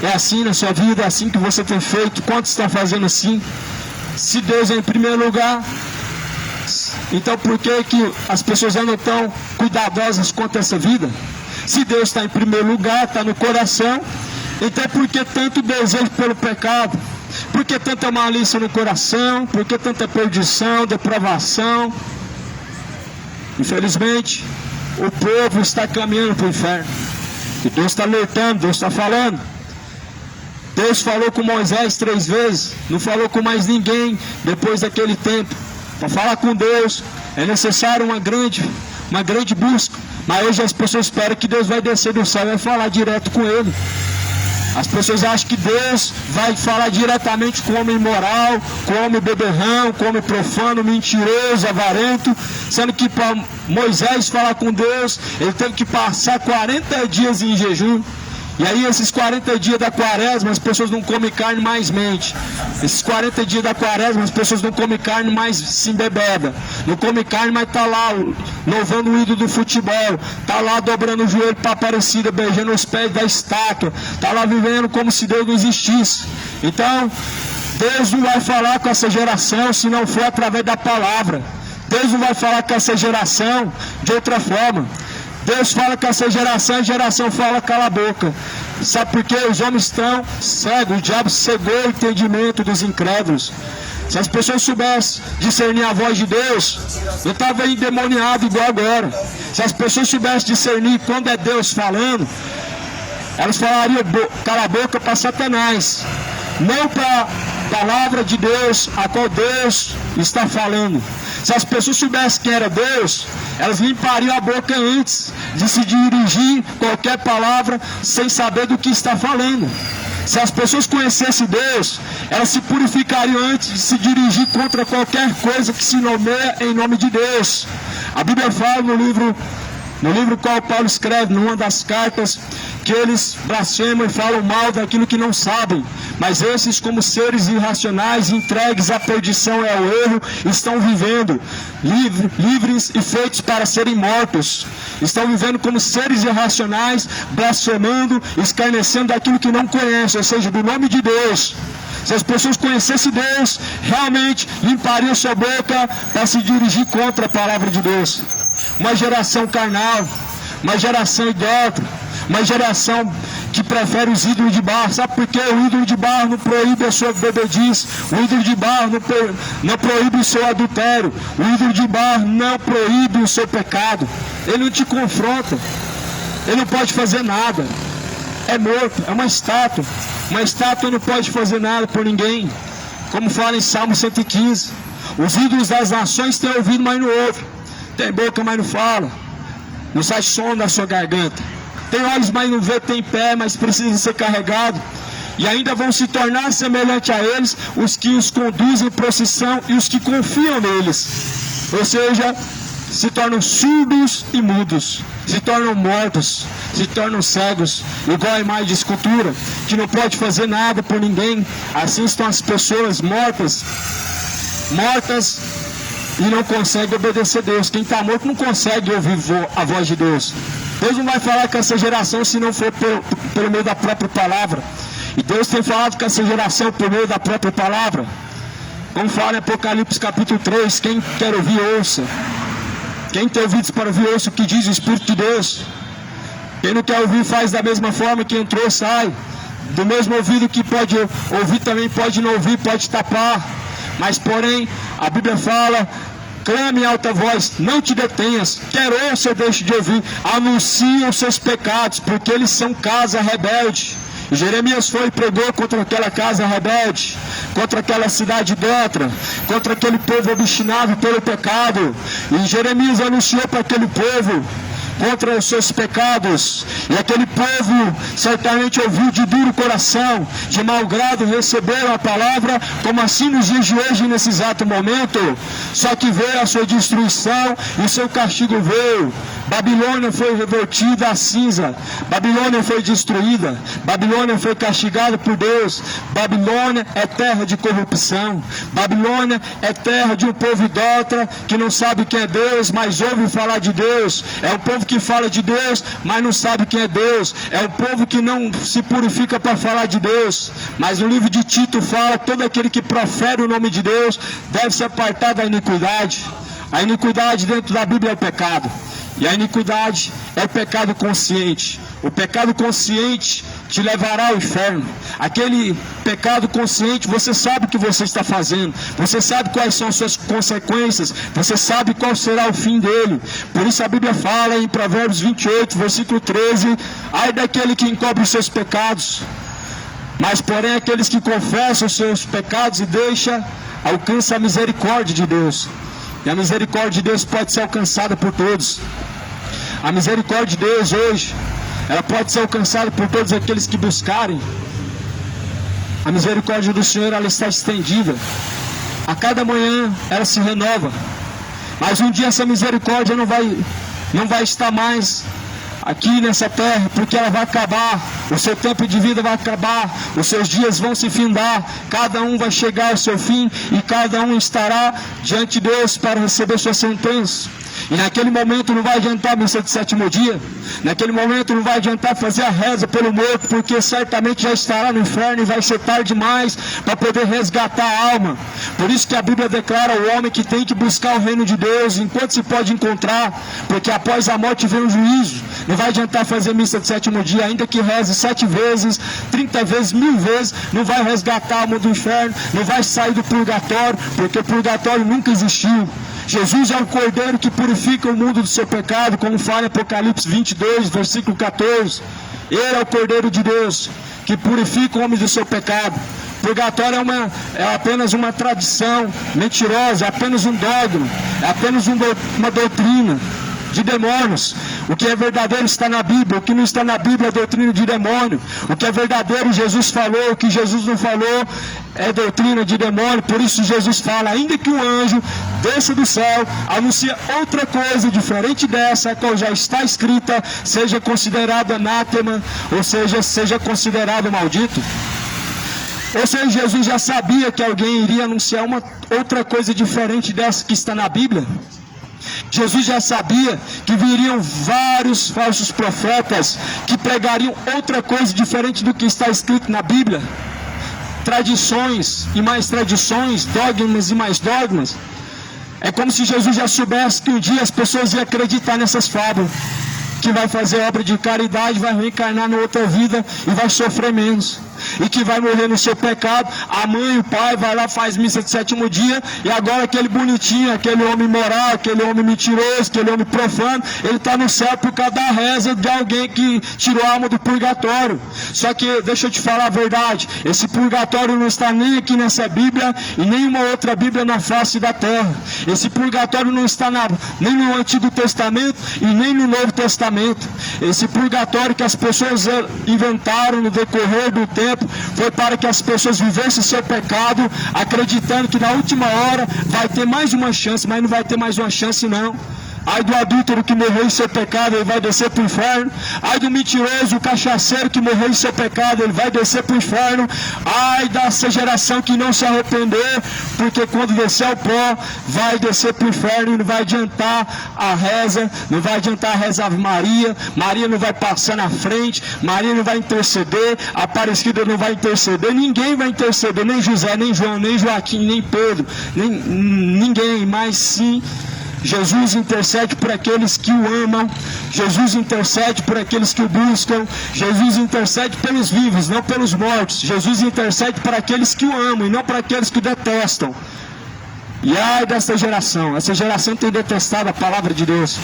É assim na sua vida, é assim que você tem feito. Quantos estão fazendo assim? Se Deus é em primeiro lugar, Então por que as pessoas andam tão cuidadosas quanto essa vida? Se Deus está em primeiro lugar, está no coração, então por que tanto desejo pelo pecado? Por que tanta malícia no coração? Por que tanta perdição, depravação? Infelizmente, o povo está caminhando para o inferno. E Deus está alertando, Deus está falando. Deus falou com Moisés 3 vezes, não falou com mais ninguém depois daquele tempo. Para falar com Deus é necessário uma grande busca. Mas hoje as pessoas esperam que Deus vai descer do céu e vai falar direto com ele. As pessoas acham que Deus vai falar diretamente com o homem imoral, com o homem beberrão, com o homem profano, mentiroso, avarento, sendo que para Moisés falar com Deus, ele teve que passar 40 dias em jejum. E aí esses 40 dias da quaresma, as pessoas não comem carne mais mente. Esses 40 dias da quaresma, as pessoas não comem carne mais se embebeda. Não comem carne, mas tá lá louvando o ídolo do futebol. Tá lá dobrando o joelho para a Aparecida, beijando os pés da estátua. Tá lá vivendo como se Deus não existisse. Então, Deus não vai falar com essa geração se não for através da palavra. Deus não vai falar com essa geração de outra forma. Deus fala com essa geração, a geração fala cala a boca. Sabe por quê? Os homens estão cegos, o diabo cegou o entendimento dos incrédulos. Se as pessoas soubessem discernir a voz de Deus, eu estava endemoniado igual agora. Se as pessoas soubessem discernir quando é Deus falando, elas falariam cala a boca para Satanás, não para a palavra de Deus, a qual Deus está falando. Se as pessoas soubessem quem era Deus, elas limpariam a boca antes de se dirigir qualquer palavra sem saber do que está falando. Se as pessoas conhecessem Deus, elas se purificariam antes de se dirigir contra qualquer coisa que se nomeia em nome de Deus. A Bíblia fala no livro qual Paulo escreve, numa das cartas, que eles blasfemam e falam mal daquilo que não sabem. Mas esses, como seres irracionais, entregues à perdição e ao erro, estão vivendo livres e feitos para serem mortos. Estão vivendo como seres irracionais, blasfemando, escarnecendo daquilo que não conhecem, ou seja, do nome de Deus. Se as pessoas conhecessem Deus, realmente limpariam sua boca para se dirigir contra a palavra de Deus. Uma geração carnal, uma geração idólatra, uma geração que prefere os ídolos de barro. Sabe por quê? O ídolo de barro não proíbe a sua bebedice, o ídolo de barro não proíbe o seu adultério, o ídolo de barro não proíbe o seu pecado. Ele não te confronta, ele não pode fazer nada, é morto, é uma estátua. Uma estátua não pode fazer nada por ninguém, como fala em Salmo 115. Os ídolos das nações têm ouvido, mas não ouvem, tem boca, mas não fala, não sai som da sua garganta, tem olhos, mas não vê, tem pé, mas precisa ser carregado. E ainda vão se tornar semelhante a eles os que os conduzem em procissão e os que confiam neles. Ou seja, se tornam surdos e mudos, se tornam mortos, se tornam cegos, igual a imagem de escultura, que não pode fazer nada por ninguém. Assim estão as pessoas mortas e não conseguem obedecer a Deus. Quem está morto não consegue ouvir a voz de Deus. Deus não vai falar com essa geração se não for pelo meio da própria palavra. E Deus tem falado com essa geração por meio da própria palavra. Como fala em Apocalipse capítulo 3, quem quer ouvir, ouça. Quem tem ouvidos para ouvir, ouça o que diz o Espírito de Deus. Quem não quer ouvir, faz da mesma forma que entrou, sai. Do mesmo ouvido que pode ouvir, também pode não ouvir, pode tapar. Mas porém, a Bíblia fala, clame em alta voz, não te detenhas, quer ouça ou deixe de ouvir, anuncie os seus pecados, porque eles são casa rebelde. Jeremias foi e pregou contra aquela casa rebelde, contra aquela cidade idólatra, contra aquele povo obstinado pelo pecado. E Jeremias anunciou para aquele povo contra os seus pecados, e aquele povo certamente ouviu de duro coração, de mau grado receberam a palavra, como assim nos dias de hoje, nesse exato momento. Só que veio a sua destruição e o seu castigo veio. Babilônia foi revertida a cinza, Babilônia foi destruída, Babilônia foi castigada por Deus. Babilônia é terra de corrupção, Babilônia é terra de um povo idólatra que não sabe quem é Deus, mas ouve falar de Deus. É um povo que fala de Deus, mas não sabe quem é Deus. É um povo que não se purifica para falar de Deus. Mas no livro de Tito fala, todo aquele que profere o nome de Deus deve se apartar da iniquidade. A iniquidade dentro da Bíblia é o pecado. E a iniquidade é o pecado consciente. O pecado consciente te levará ao inferno. Aquele pecado consciente, você sabe o que você está fazendo. Você sabe quais são as suas consequências. Você sabe qual será o fim dele. Por isso a Bíblia fala em Provérbios 28, versículo 13: ai daquele que encobre os seus pecados. Mas porém aqueles que confessam os seus pecados e deixam, alcança a misericórdia de Deus. E a misericórdia de Deus pode ser alcançada por todos. A misericórdia de Deus hoje, ela pode ser alcançada por todos aqueles que buscarem. A misericórdia do Senhor, ela está estendida. A cada manhã ela se renova. Mas um dia essa misericórdia não vai estar mais aqui nessa terra, porque ela vai acabar. O seu tempo de vida vai acabar. Os seus dias vão se findar. Cada um vai chegar ao seu fim e cada um estará diante de Deus para receber sua sentença. E naquele momento não vai adiantar a missa de sétimo dia. Naquele momento não vai adiantar fazer a reza pelo morto, porque certamente já estará no inferno e vai ser tarde demais para poder resgatar a alma. Por isso que a Bíblia declara ao homem que tem que buscar o reino de Deus enquanto se pode encontrar, porque após a morte vem o juízo. Não vai adiantar fazer missa de sétimo dia, ainda que reze 7 vezes, 30 vezes, 1000 vezes, não vai resgatar a alma do inferno, não vai sair do purgatório, porque o purgatório nunca existiu. Jesus é o Cordeiro que purifica o mundo do seu pecado, como fala em Apocalipse 22, versículo 14. Ele é o Cordeiro de Deus que purifica o homem do seu pecado. Purgatório é apenas uma tradição mentirosa, é apenas um dogma, é apenas uma doutrina de demônios. O que é verdadeiro está na Bíblia, o que não está na Bíblia é doutrina de demônio. O que é verdadeiro Jesus falou, o que Jesus não falou é doutrina de demônio. Por isso Jesus fala, ainda que um anjo desça do céu, anuncia outra coisa diferente dessa, a qual já está escrita, seja considerado anátema, ou seja considerado maldito. Ou seja, Jesus já sabia que alguém iria anunciar uma outra coisa diferente dessa que está na Bíblia. Jesus já sabia que viriam vários falsos profetas que pregariam outra coisa diferente do que está escrito na Bíblia. Tradições e mais tradições, dogmas e mais dogmas. É como se Jesus já soubesse que um dia as pessoas iam acreditar nessas fábulas, que vai fazer obra de caridade, vai reencarnar na outra vida e vai sofrer menos, e que vai morrer no seu pecado. A mãe e o pai vai lá, faz missa de sétimo dia, e agora aquele bonitinho, aquele homem moral, aquele homem mentiroso, aquele homem profano, ele está no céu por causa da reza de alguém que tirou a alma do purgatório. Só que deixa eu te falar a verdade, esse purgatório não está nem aqui nessa Bíblia e nenhuma outra Bíblia na face da terra. Esse purgatório não está nem no Antigo Testamento e nem no Novo Testamento. Esse purgatório que as pessoas inventaram no decorrer do tempo foi para que as pessoas vivessem seu pecado, acreditando que na última hora vai ter mais uma chance, mas não vai ter mais uma chance não. Ai do adúltero que morreu em seu pecado, ele vai descer para o inferno. Ai do mentiroso, o cachaceiro que morreu em seu pecado, ele vai descer para o inferno. Ai dessa geração que não se arrependeu, porque quando descer ao pó, vai descer para o inferno e não vai adiantar a reza, não vai adiantar a reza Ave Maria. Maria não vai passar na frente, Maria não vai interceder, a Aparecida não vai interceder, ninguém vai interceder, nem José, nem João, nem Joaquim, nem Pedro, ninguém, mas sim Jesus intercede por aqueles que o amam, Jesus intercede por aqueles que o buscam, Jesus intercede pelos vivos, não pelos mortos, Jesus intercede para aqueles que o amam e não para aqueles que o detestam. E ai dessa geração, essa geração tem detestado a palavra de Deus.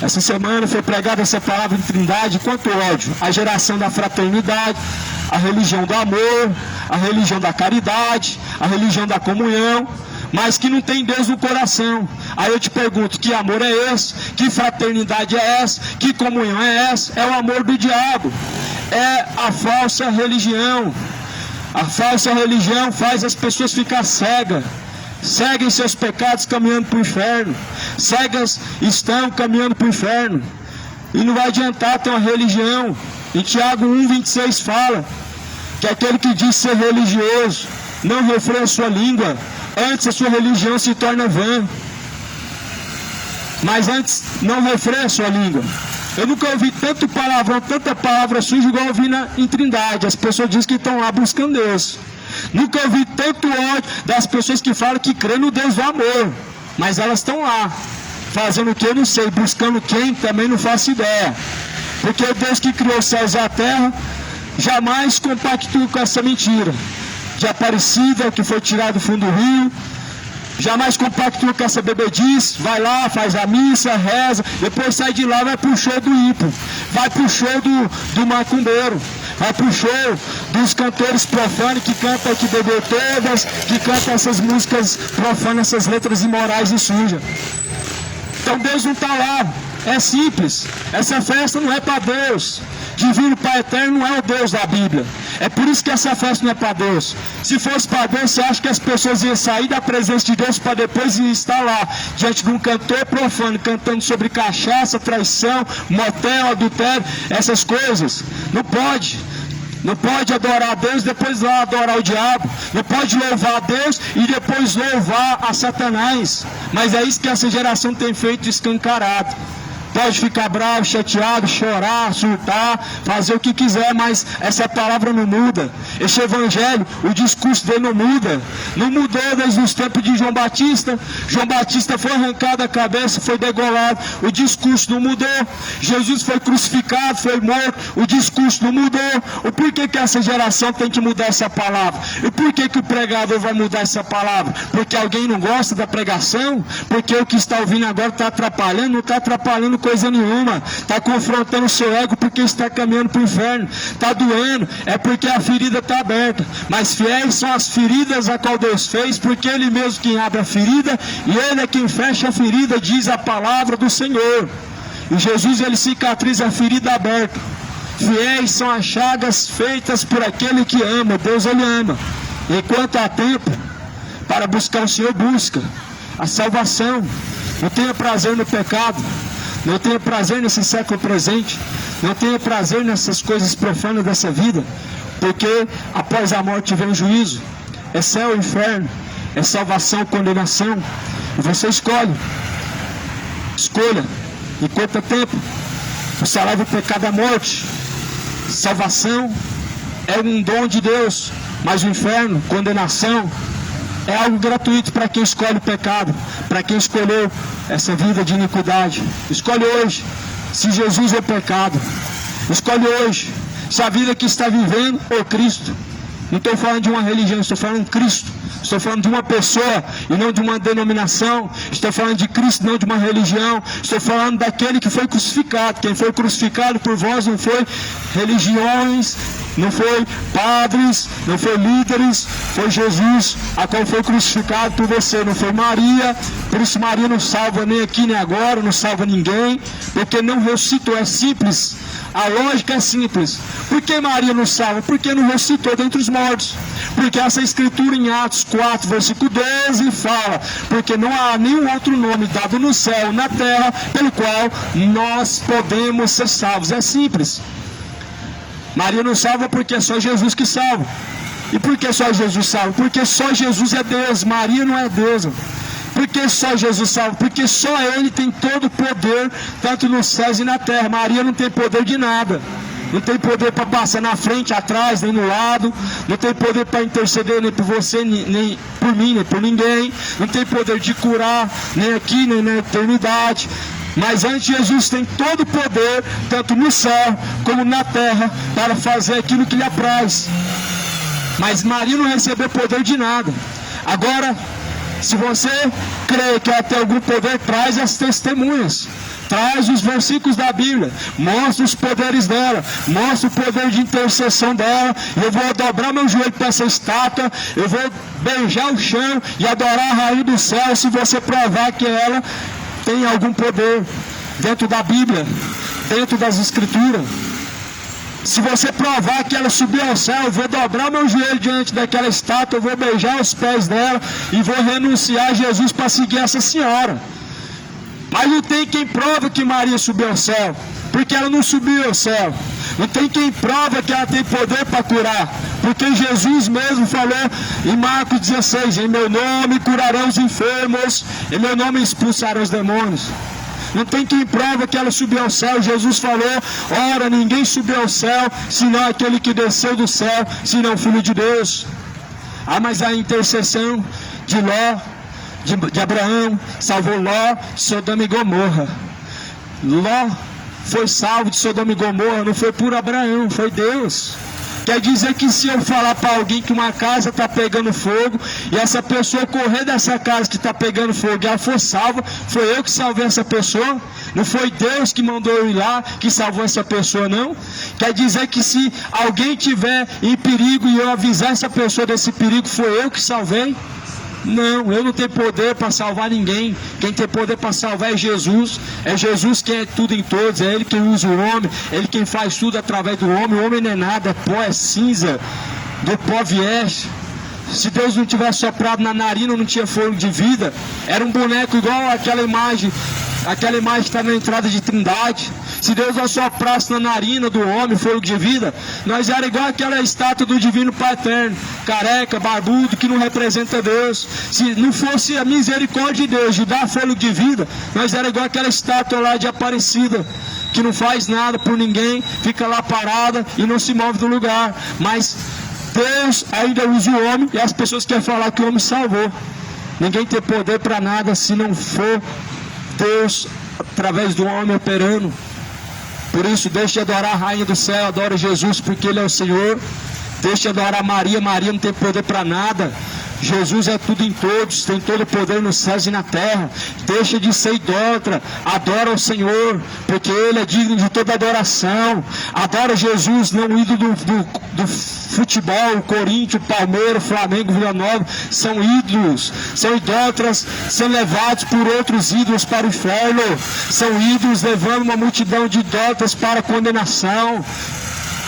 Essa semana foi pregada essa palavra de trindade, quanto ódio, a geração da fraternidade, a religião do amor, a religião da caridade, a religião da comunhão, mas que não tem Deus no coração. Aí eu te pergunto, que amor é esse? Que fraternidade é essa? Que comunhão é essa? É o amor do diabo, é a falsa religião. A falsa religião faz as pessoas ficar cegas, seguem seus pecados caminhando para o inferno, cegas estão caminhando para o inferno, e não vai adiantar ter uma religião. Em Tiago 1,26 fala que aquele que diz ser religioso não refreia a sua língua, antes a sua religião se torna vã. Mas antes não refreia a sua língua. Eu nunca ouvi tanto palavrão, tanta palavra suja igual eu ouvi em Trindade. As pessoas dizem que estão lá buscando Deus. Nunca ouvi tanto ódio das pessoas que falam que crê no Deus do amor. Mas elas estão lá, fazendo o que eu não sei, buscando quem também não faço ideia. Porque o Deus que criou os céus e a terra jamais compactua com essa mentira de Aparecida, que foi tirado do fundo do rio. Jamais compactua com essa bebedice, vai lá, faz a missa, reza, depois sai de lá, vai pro show do hipo, vai pro show do macumbeiro, vai pro show dos cantores profanos que cantam que bebeu todas, que cantam essas músicas profanas, essas letras imorais e sujas. Então Deus não está lá, é simples, essa festa não é para Deus. Divino Pai Eterno não é o Deus da Bíblia. É por isso que essa festa não é para Deus. Se fosse para Deus, você acha que as pessoas iam sair da presença de Deus para depois estar lá, diante de um cantor profano, cantando sobre cachaça, traição, motel, adultério, essas coisas? Não pode. Não pode adorar a Deus e depois lá adorar o diabo. Não pode louvar a Deus e depois louvar a Satanás. Mas é isso que essa geração tem feito escancarado. Pode ficar bravo, chateado, chorar, surtar, fazer o que quiser, mas essa palavra não muda. Esse evangelho, o discurso dele não muda. Não mudou desde os tempos de João Batista. João Batista foi arrancado a cabeça, foi degolado. O discurso não mudou. Jesus foi crucificado, foi morto. O discurso não mudou. O porquê que essa geração tem que mudar essa palavra? E por que o pregador vai mudar essa palavra? Porque alguém não gosta da pregação? Porque o que está ouvindo agora está atrapalhando? Não está atrapalhando coisa nenhuma, está confrontando o seu ego porque está caminhando para o inferno, está doendo, é porque a ferida está aberta, mas fiéis são as feridas a qual Deus fez, porque Ele mesmo quem abre a ferida, e Ele é quem fecha a ferida, diz a palavra do Senhor, e Jesus Ele cicatriza a ferida aberta. Fiéis são as chagas feitas por aquele que ama, Deus Ele ama, enquanto há tempo para buscar o Senhor, busca a salvação, não tenha prazer no pecado, não tenha prazer nesse século presente, não tenha prazer nessas coisas profanas dessa vida, porque após a morte vem o juízo, é céu ou inferno, é salvação ou condenação, e você escolha, enquanto há tempo, o salário do pecado é a morte, salvação é um dom de Deus, mas o inferno, condenação, é algo gratuito para quem escolhe o pecado, para quem escolheu essa vida de iniquidade. Escolhe hoje se Jesus é o pecado. Escolhe hoje se a vida que está vivendo é Cristo. Não estou falando de uma religião, estou falando de Cristo. Estou falando de uma pessoa e não de uma denominação. Estou falando de Cristo, não de uma religião. Estou falando daquele que foi crucificado. Quem foi crucificado por vós não foi religiões, não foi padres, não foi líderes, foi Jesus, a qual foi crucificado por você, não foi Maria. Por isso Maria não salva nem aqui nem agora, não salva ninguém, porque não ressuscitou. É simples, a lógica é simples. Por que Maria não salva? Porque não ressuscitou dentre os mortos. Porque essa escritura em Atos 4, versículo 12 fala, porque não há nenhum outro nome dado no céu, na terra, pelo qual nós podemos ser salvos. É simples. Maria não salva porque é só Jesus que salva. E por que só Jesus salva? Porque só Jesus é Deus, Maria não é Deus. Por que só Jesus salva? Porque só Ele tem todo o poder, tanto nos céus e na terra. Maria não tem poder de nada. Não tem poder para passar na frente, atrás, nem no lado. Não tem poder para interceder nem por você, nem por mim, nem por ninguém. Não tem poder de curar, nem aqui, nem na eternidade. Mas antes Jesus tem todo o poder, tanto no céu como na terra, para fazer aquilo que lhe apraz. Mas Maria não recebeu poder de nada. Agora, se você crê que ela tem algum poder, traz as testemunhas. Traz os versículos da Bíblia, mostra os poderes dela, mostra o poder de intercessão dela. Eu vou dobrar meu joelho para essa estátua, eu vou beijar o chão e adorar a Rainha do Céu, se você provar que ela tem algum poder dentro da Bíblia, dentro das Escrituras. Se você provar que ela subiu ao céu, eu vou dobrar meu joelho diante daquela estátua, eu vou beijar os pés dela e vou renunciar a Jesus para seguir essa senhora. Mas não tem quem prova que Maria subiu ao céu, porque ela não subiu ao céu. Não tem quem prova que ela tem poder para curar, porque Jesus mesmo falou em Marcos 16, em meu nome curarão os enfermos, em meu nome expulsarão os demônios. Não tem quem prova que ela subiu ao céu. Jesus falou, ora, ninguém subiu ao céu, senão aquele que desceu do céu, senão o Filho de Deus. Ah, mas a intercessão de Ló, de Abraão, salvou Ló, Sodoma e Gomorra. Ló foi salvo de Sodoma e Gomorra, não foi por Abraão, foi Deus. Quer dizer que se eu falar para alguém que uma casa está pegando fogo, e essa pessoa correr dessa casa que está pegando fogo e ela for salva, foi eu que salvei essa pessoa? Não foi Deus que mandou eu ir lá, que salvou essa pessoa, não? Quer dizer que se alguém tiver em perigo e eu avisar essa pessoa desse perigo, foi eu que salvei? Não, eu não tenho poder para salvar ninguém. Quem tem poder para salvar é Jesus. É Jesus quem é tudo em todos. É Ele quem usa o homem. É Ele quem faz tudo através do homem. O homem não é nada, é pó, é cinza. Do pó vieste. Se Deus não tivesse soprado na narina, não tinha fogo de vida. Era um boneco igual aquela imagem que está na entrada de Trindade. Se Deus não soprasse na narina do homem fogo de vida, nós era igual aquela estátua do Divino Pai Eterno, careca, barbudo, que não representa Deus. Se não fosse a misericórdia de Deus de dar fogo de vida, nós era igual aquela estátua lá de Aparecida, que não faz nada por ninguém, fica lá parada e não se move do lugar. Mas Deus ainda usa o homem, e as pessoas querem falar que o homem salvou. Ninguém tem poder para nada se não for Deus através do homem operando. Por isso, deixe de adorar a Rainha do Céu, adora Jesus porque Ele é o Senhor. Deixe de adorar Maria, Maria não tem poder para nada. Jesus é tudo em todos, tem todo o poder nos céus e na terra. Deixa de ser idólatra, adora o Senhor, porque Ele é digno de toda adoração. Adora Jesus, não o ídolo do futebol, o Corinthians, o Palmeiras, o Flamengo, o Vila Nova. São ídolos, são idólatras, são levados por outros ídolos para o inferno. São ídolos levando uma multidão de idólatras para a condenação.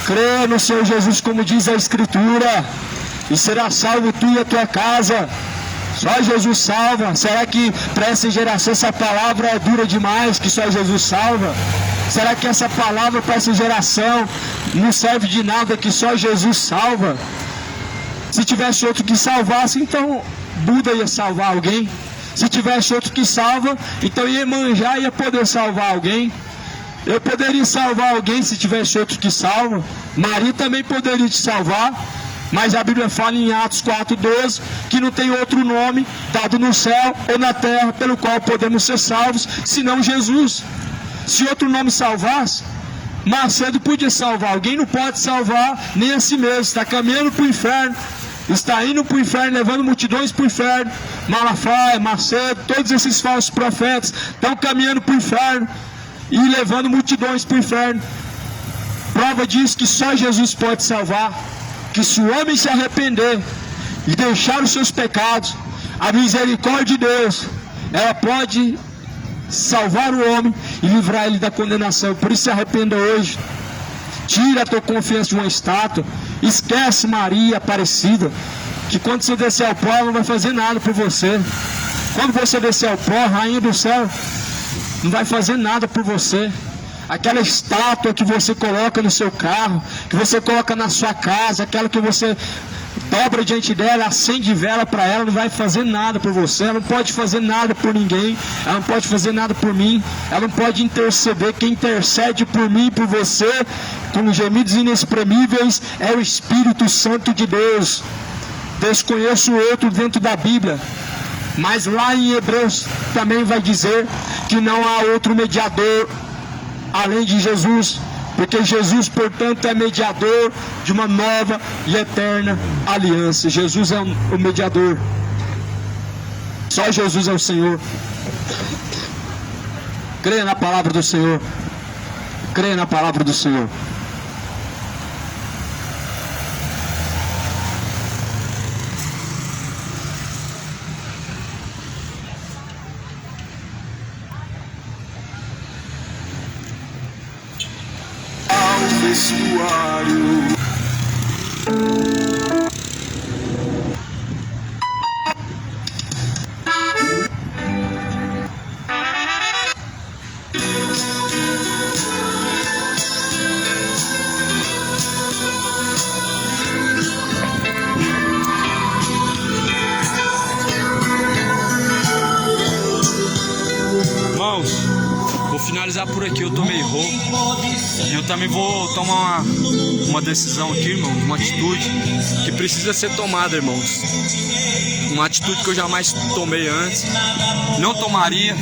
Crê no Senhor Jesus, como diz a Escritura, e será salvo tu e a tua casa. Só Jesus salva. Será que para essa geração essa palavra é dura demais, que só Jesus salva? Será que essa palavra para essa geração não serve de nada, que só Jesus salva? Se tivesse outro que salvasse, então Buda ia salvar alguém. Se tivesse outro que salva, então Iemanjá ia poder salvar alguém. Eu poderia salvar alguém se tivesse outro que salva. Maria também poderia te salvar. Mas a Bíblia fala em Atos 4:12 que não tem outro nome dado no céu ou na terra pelo qual podemos ser salvos, senão Jesus. Se outro nome salvasse, Macedo podia salvar. Alguém não pode salvar nem a si mesmo. Está caminhando para o inferno, está indo para o inferno, levando multidões para o inferno. Malafaia, Macedo, todos esses falsos profetas estão caminhando para o inferno e levando multidões para o inferno. Prova disso que só Jesus pode salvar. Que se o homem se arrepender e deixar os seus pecados, a misericórdia de Deus, ela pode salvar o homem e livrar ele da condenação. Por isso se arrependa hoje. Tira a tua confiança de uma estátua. Esquece Maria Aparecida, que quando você descer ao pó, ela não vai fazer nada por você. Quando você descer ao pó, a Rainha do Céu não vai fazer nada por você. Aquela estátua que você coloca no seu carro, que você coloca na sua casa, aquela que você dobra diante dela, acende vela para ela, não vai fazer nada por você. Ela não pode fazer nada por ninguém, ela não pode fazer nada por mim, ela não pode interceder. Quem intercede por mim e por você, com gemidos inexprimíveis, é o Espírito Santo de Deus. Desconheço outro dentro da Bíblia, mas lá em Hebreus também vai dizer que não há outro mediador além de Jesus, porque Jesus, portanto, é mediador de uma nova e eterna aliança. Jesus é o mediador. Só Jesus é o Senhor. Creia na palavra do Senhor. Creia na palavra do Senhor. Irmãos, vou finalizar finalizar por aqui, eu tô meio rouco. E eu também vou tomar uma decisão aqui, irmão, uma atitude que precisa ser tomada, irmãos. Uma atitude que eu jamais tomei antes, não tomaria,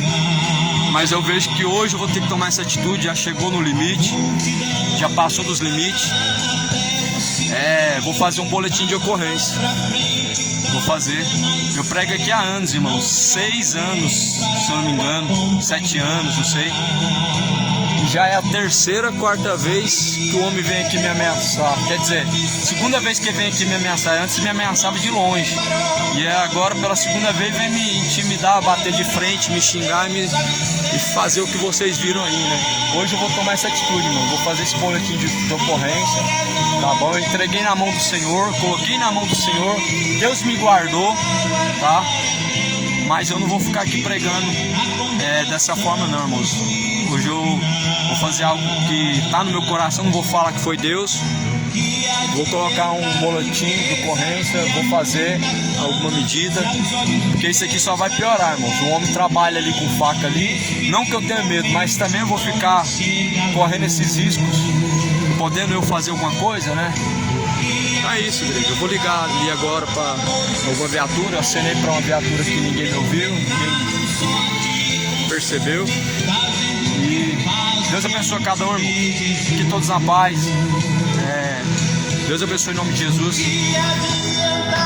mas eu vejo que hoje eu vou ter que tomar essa atitude. Já chegou no limite, já passou dos limites. Vou fazer um boletim de ocorrência. Vou fazer. Eu prego aqui há anos, irmãos, 6 anos, se eu não me engano, 7 anos, não sei. Já é a terceira, quarta vez que o homem vem aqui me ameaçar. Quer dizer, segunda vez que ele vem aqui me ameaçar. Antes me ameaçava de longe. E agora, pela segunda vez, vem me intimidar, bater de frente, me xingar e fazer o que vocês viram aí, né? Hoje eu vou tomar essa atitude, mano. Vou fazer esse boletim de ocorrência. Tá bom? Eu entreguei na mão do Senhor, coloquei na mão do Senhor. Deus me guardou, tá? Mas eu não vou ficar aqui pregando dessa forma, não, irmãos. Hoje eu vou fazer algo que está no meu coração, não vou falar que foi Deus. Vou colocar um boletim de ocorrência, vou fazer alguma medida, porque isso aqui só vai piorar, irmãos. O homem trabalha ali com faca ali, não que eu tenha medo, mas também eu vou ficar correndo esses riscos, podendo eu fazer alguma coisa, né? É isso, igreja. Eu vou ligar ali agora para alguma viatura. Eu acenei para uma viatura que ninguém me ouviu, ninguém percebeu. E Deus abençoe cada um, irmão. Que todos na paz. Deus abençoe em nome de Jesus.